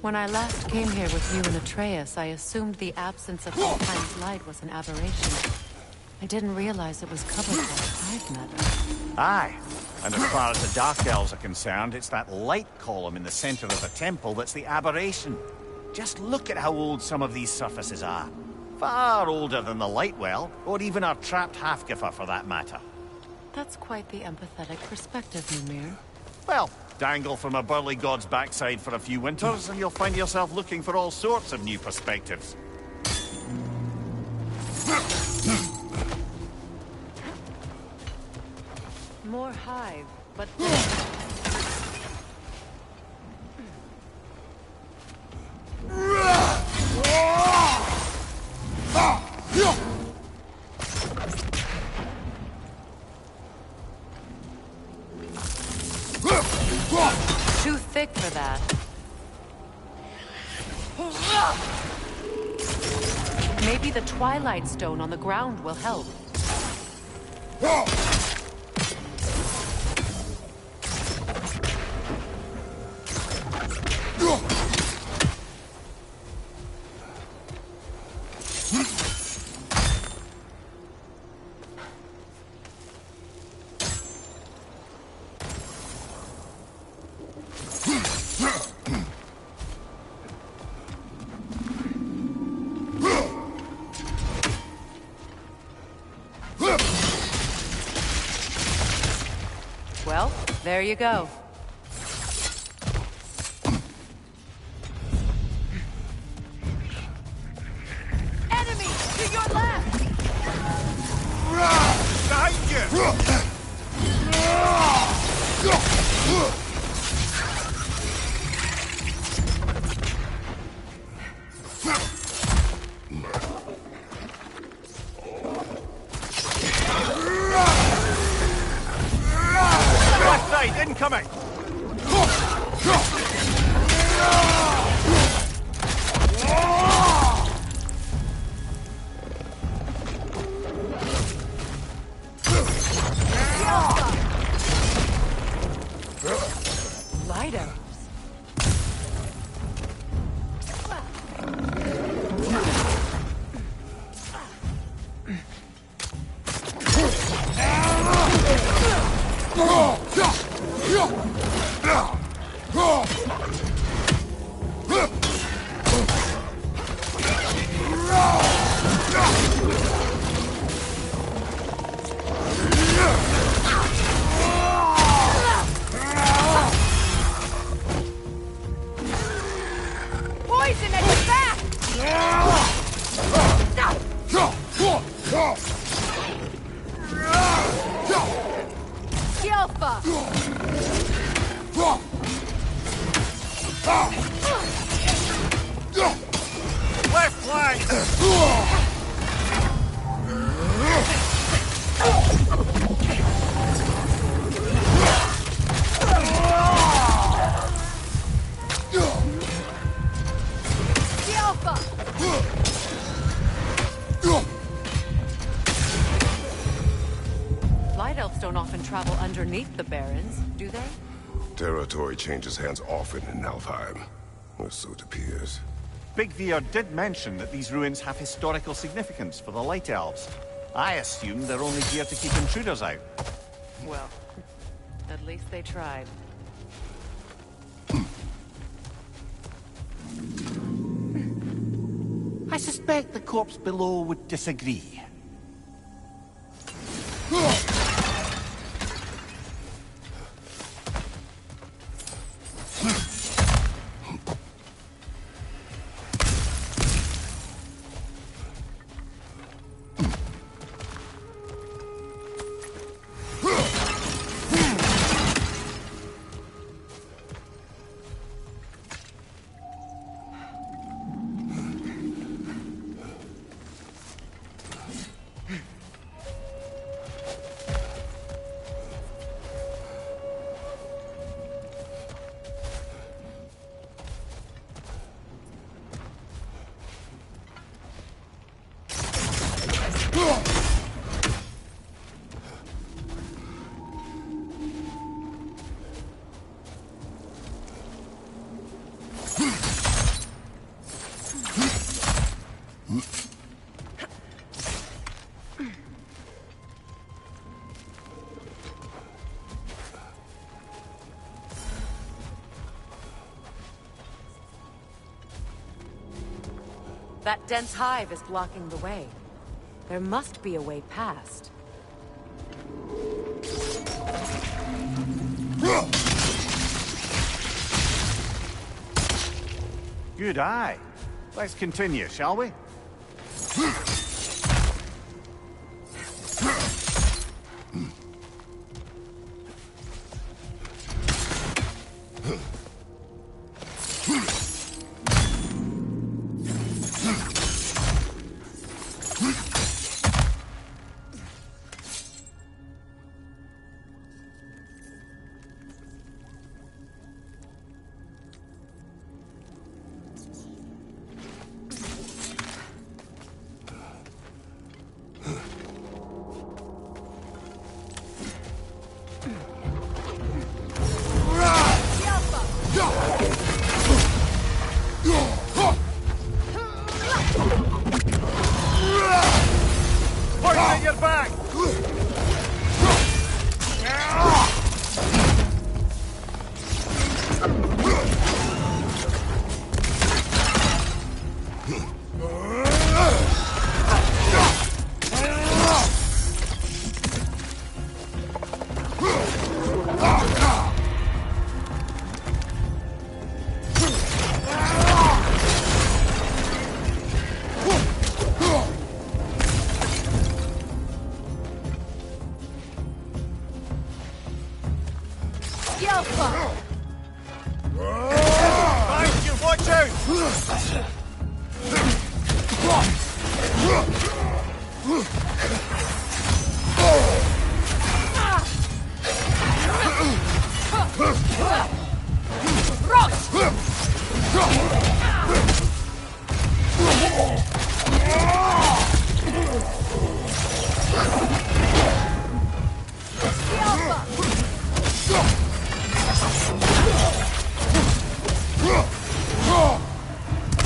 When I last came here with you and Atreus, I assumed the absence of Alpheim's light was an aberration. I didn't realize it was covered by hive matter. Aye. And as far as the Dark Elves are concerned, it's that light column in the center of the temple that's the aberration. Just look at how old some of these surfaces are. Far older than the Lightwell, or even our trapped Hafgifa for that matter. That's quite the empathetic perspective, Mimir. Well, dangle from a burly god's backside for a few winters, and you'll find yourself looking for all sorts of new perspectives. More hive, but... Too thick for that. Maybe the Twilight Stone on the ground will help. Well, there you go. Enemy to your left! Behind you! Left side, incoming! Light arrows. Poison at his back! Alpha! Left flank! Light elves don't often travel underneath the barrens, do they? Territory changes hands often in Alfheim, or so it appears. Big Veer did mention that these ruins have historical significance for the Light Elves. I assume they're only here to keep intruders out. Well, at least they tried. I suspect the corpse below would disagree. That dense hive is blocking the way. There must be a way past. Good eye. Let's continue, shall we? Point your back! Thank you, watch out!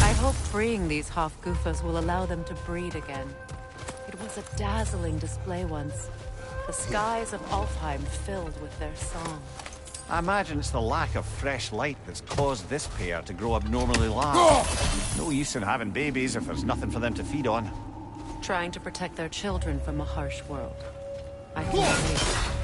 I hope freeing these Hofgufas will allow them to breed again. It was a dazzling display once. The skies of Alfheim filled with their song. I imagine it's the lack of fresh light that's caused this pair to grow abnormally large. No use in having babies if there's nothing for them to feed on. Trying to protect their children from a harsh world. I can relate.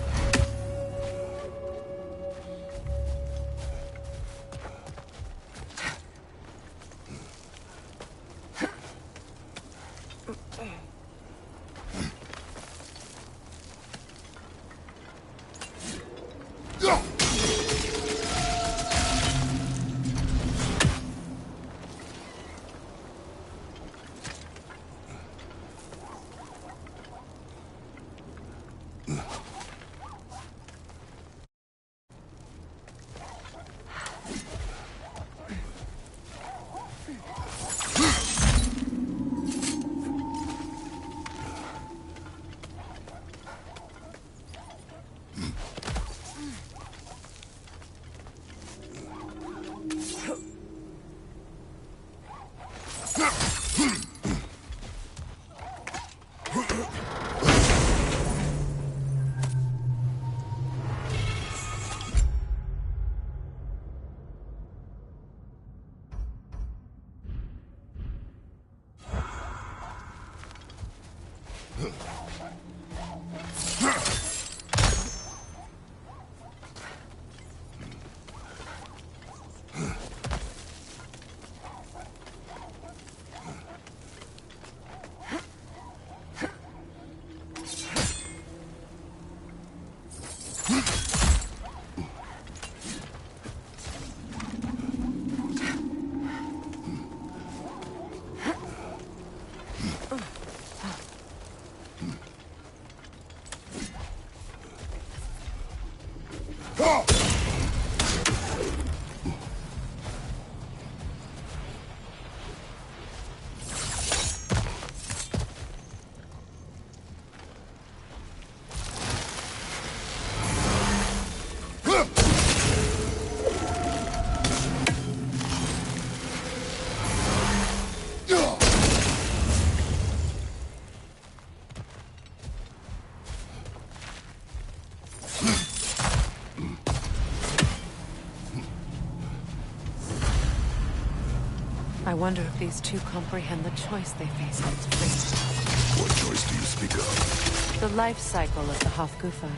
I wonder if these two comprehend the choice they face on its fate. What choice do you speak of? The life cycle of the Hofgufa.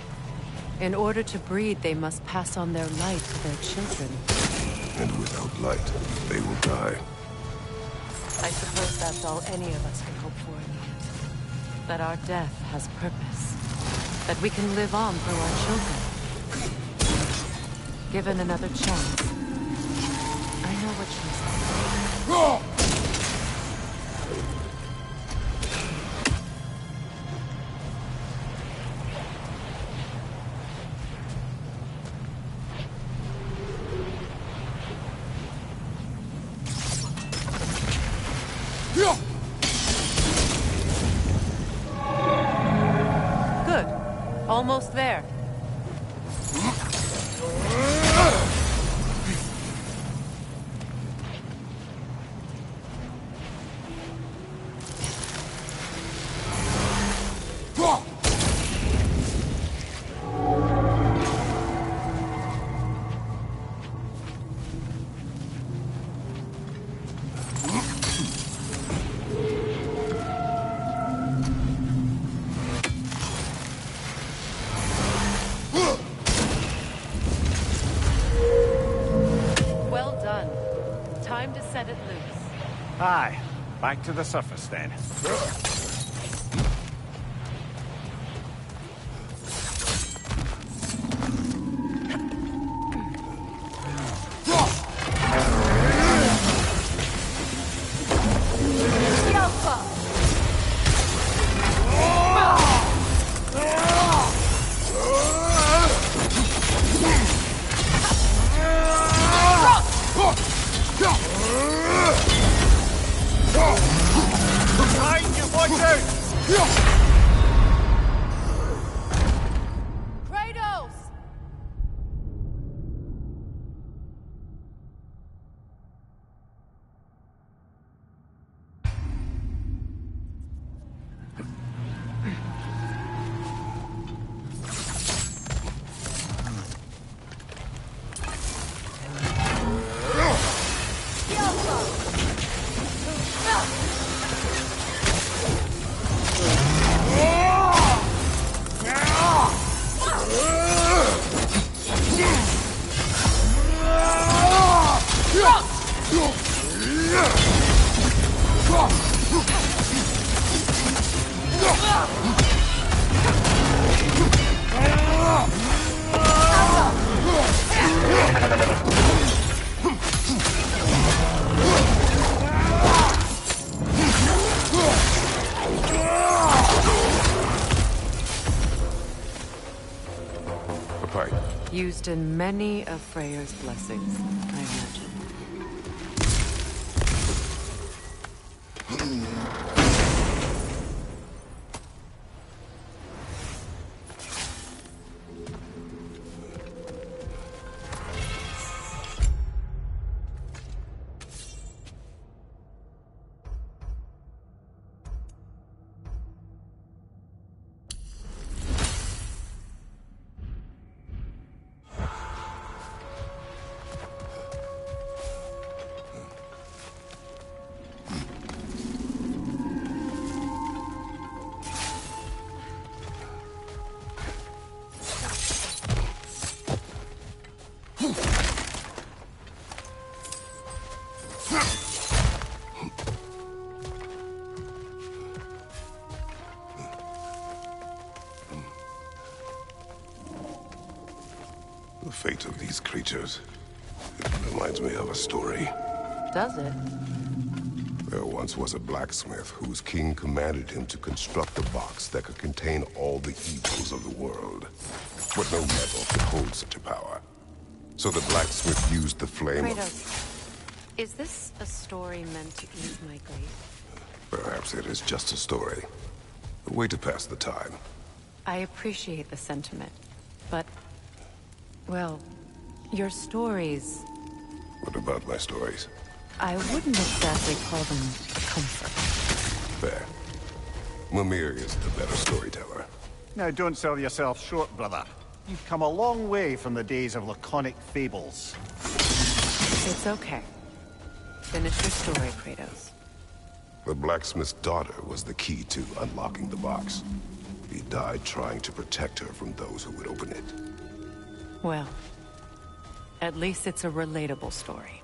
In order to breed, they must pass on their light to their children. And without light, they will die. I suppose that's all any of us can hope for in the end. That our death has purpose. That we can live on through our children. Given another chance, I know what she said. Good. Almost there. Time to set it loose. Aye. Back to the surface then. Behind you, boy! Used in many of Freyr's blessings, I imagine. The fate of these creatures, it reminds me of a story. Does it? There once was a blacksmith whose king commanded him to construct a box that could contain all the evils of the world. But no metal could hold such a power. So the blacksmith used the flame Kratos, is this a story meant to ease my grief? Perhaps it is just a story. A way to pass the time. I appreciate the sentiment, but... well, your stories... What about my stories? I wouldn't exactly call them comfort. Fair. Mimir is the better storyteller. Now, don't sell yourself short, brother. You've come a long way from the days of laconic fables. It's okay. Finish your story, Kratos. The blacksmith's daughter was the key to unlocking the box. He died trying to protect her from those who would open it. Well, at least it's a relatable story.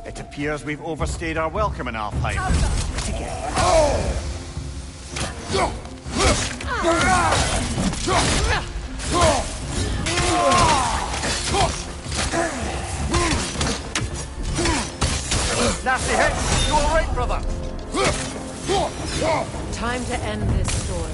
It appears we've overstayed our welcome in Alfheim. Nasty hit! You all right, brother? Time to end this story.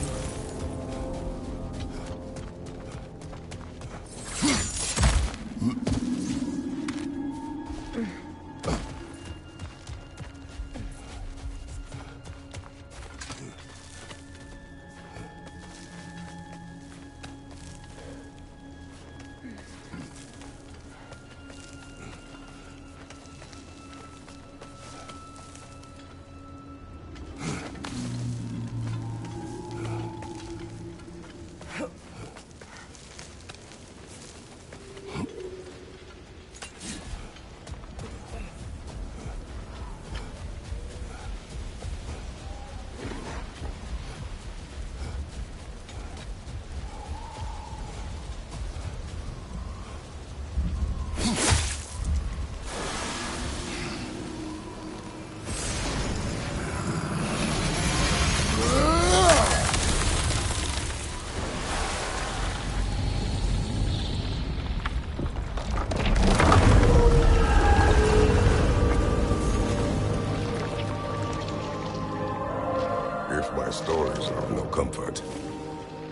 If my stories are of no comfort,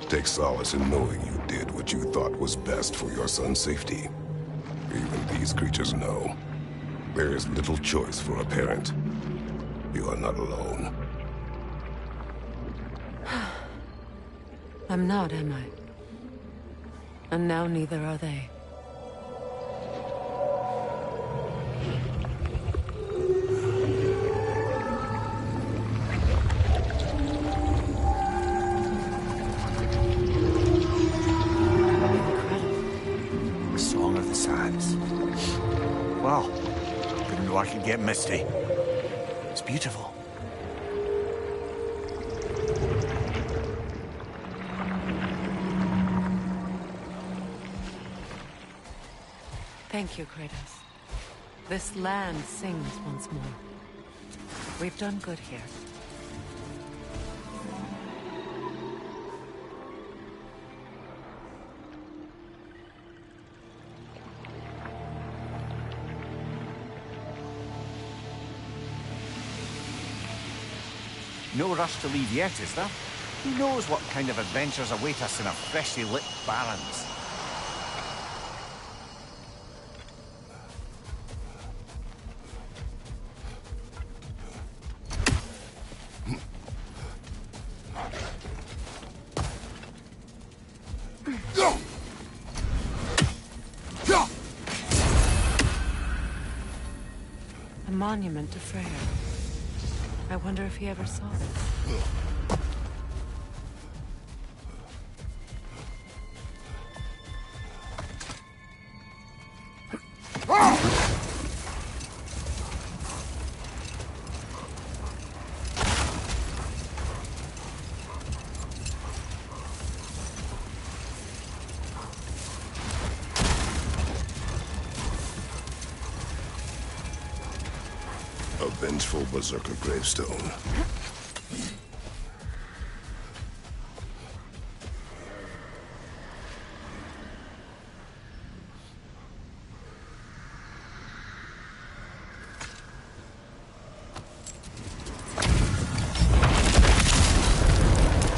take solace in knowing you did what you thought was best for your son's safety. Even these creatures know. There is little choice for a parent. You are not alone. I'm not, am I? And now neither are they. The Song of the Sands. Wow. Didn't know I could get misty. It's beautiful. Thank you, Kratos. This land sings once more. We've done good here. No rush to leave yet, is there? Who knows what kind of adventures await us in our freshly lit barrens? A monument to Freya. I wonder if he ever saw this. A vengeful berserker gravestone.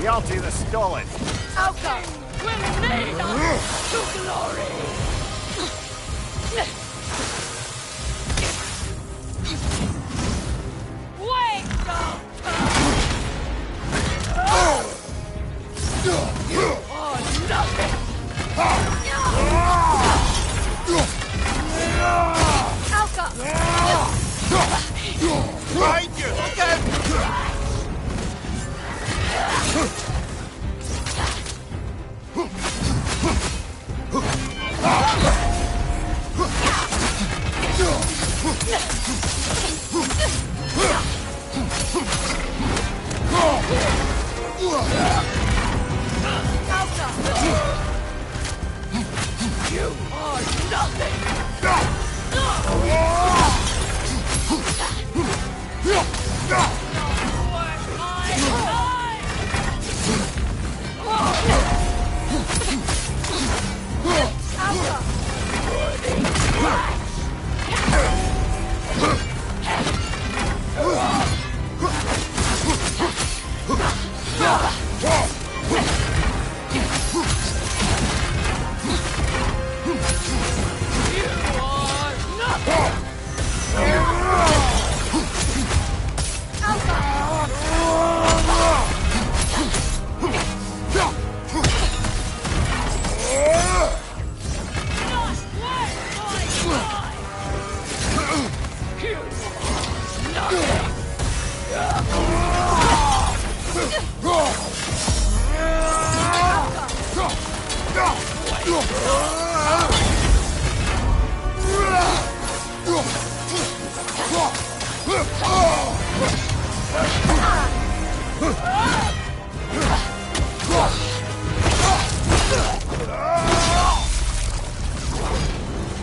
Reality the stolen. Outcome will lead us to glory! Wake up! You are nothing! Outcome! Behind you! Again! You are nothing!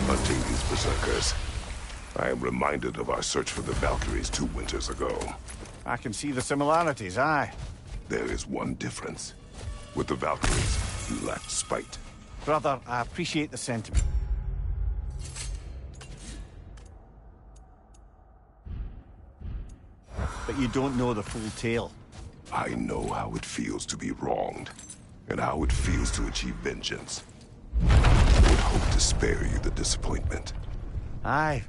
Hunting these berserkers, I am reminded of our search for the Valkyries 2 winters ago. I can see the similarities, aye. There is one difference. With the Valkyries, you lacked spite. Brother, I appreciate the sentiment. But you don't know the full tale. I know how it feels to be wronged, and how it feels to achieve vengeance. I would hope to spare you the disappointment. Aye.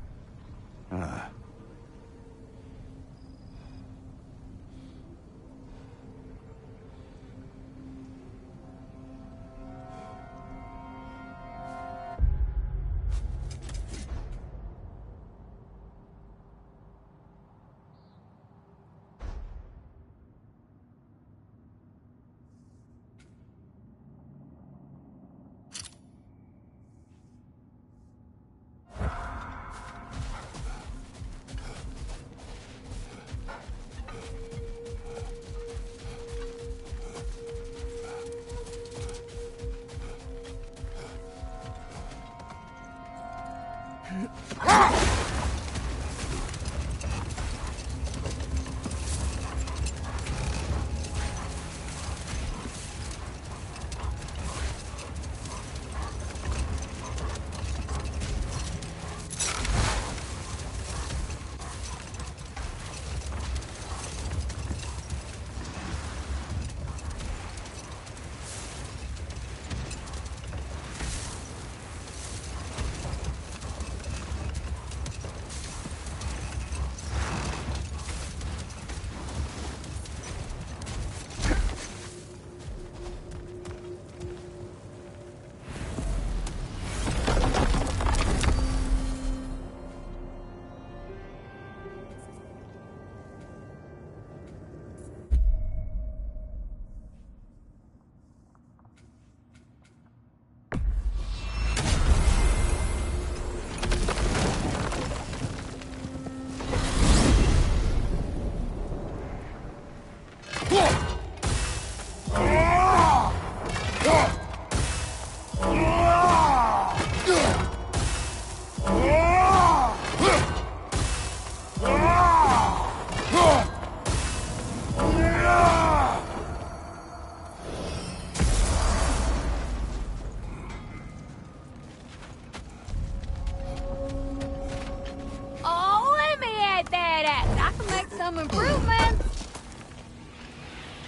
Oh, let me add that act. I can make some improvements.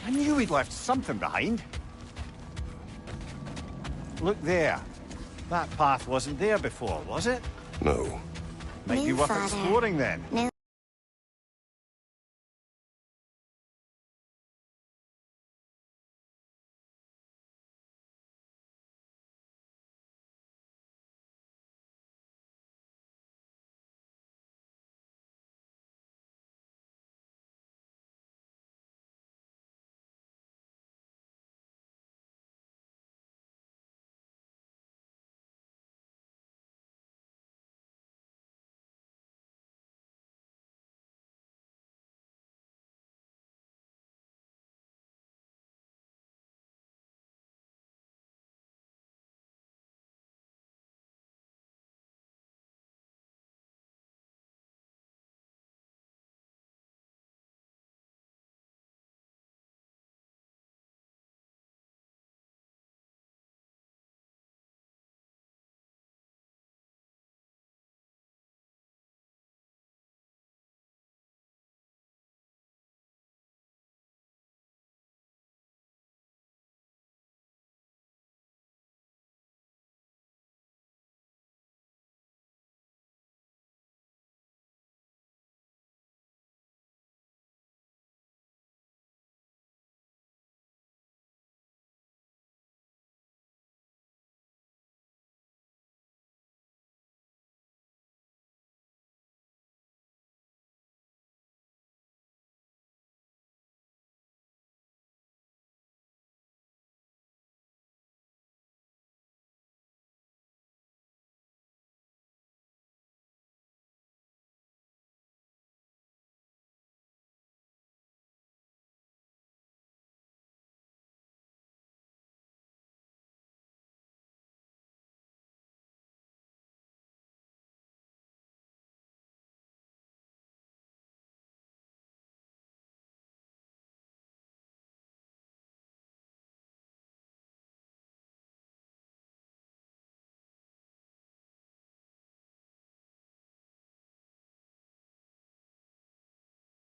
I knew we'd left something behind. Look there. That path wasn't there before, was it? No. Might be New worth father, exploring then. New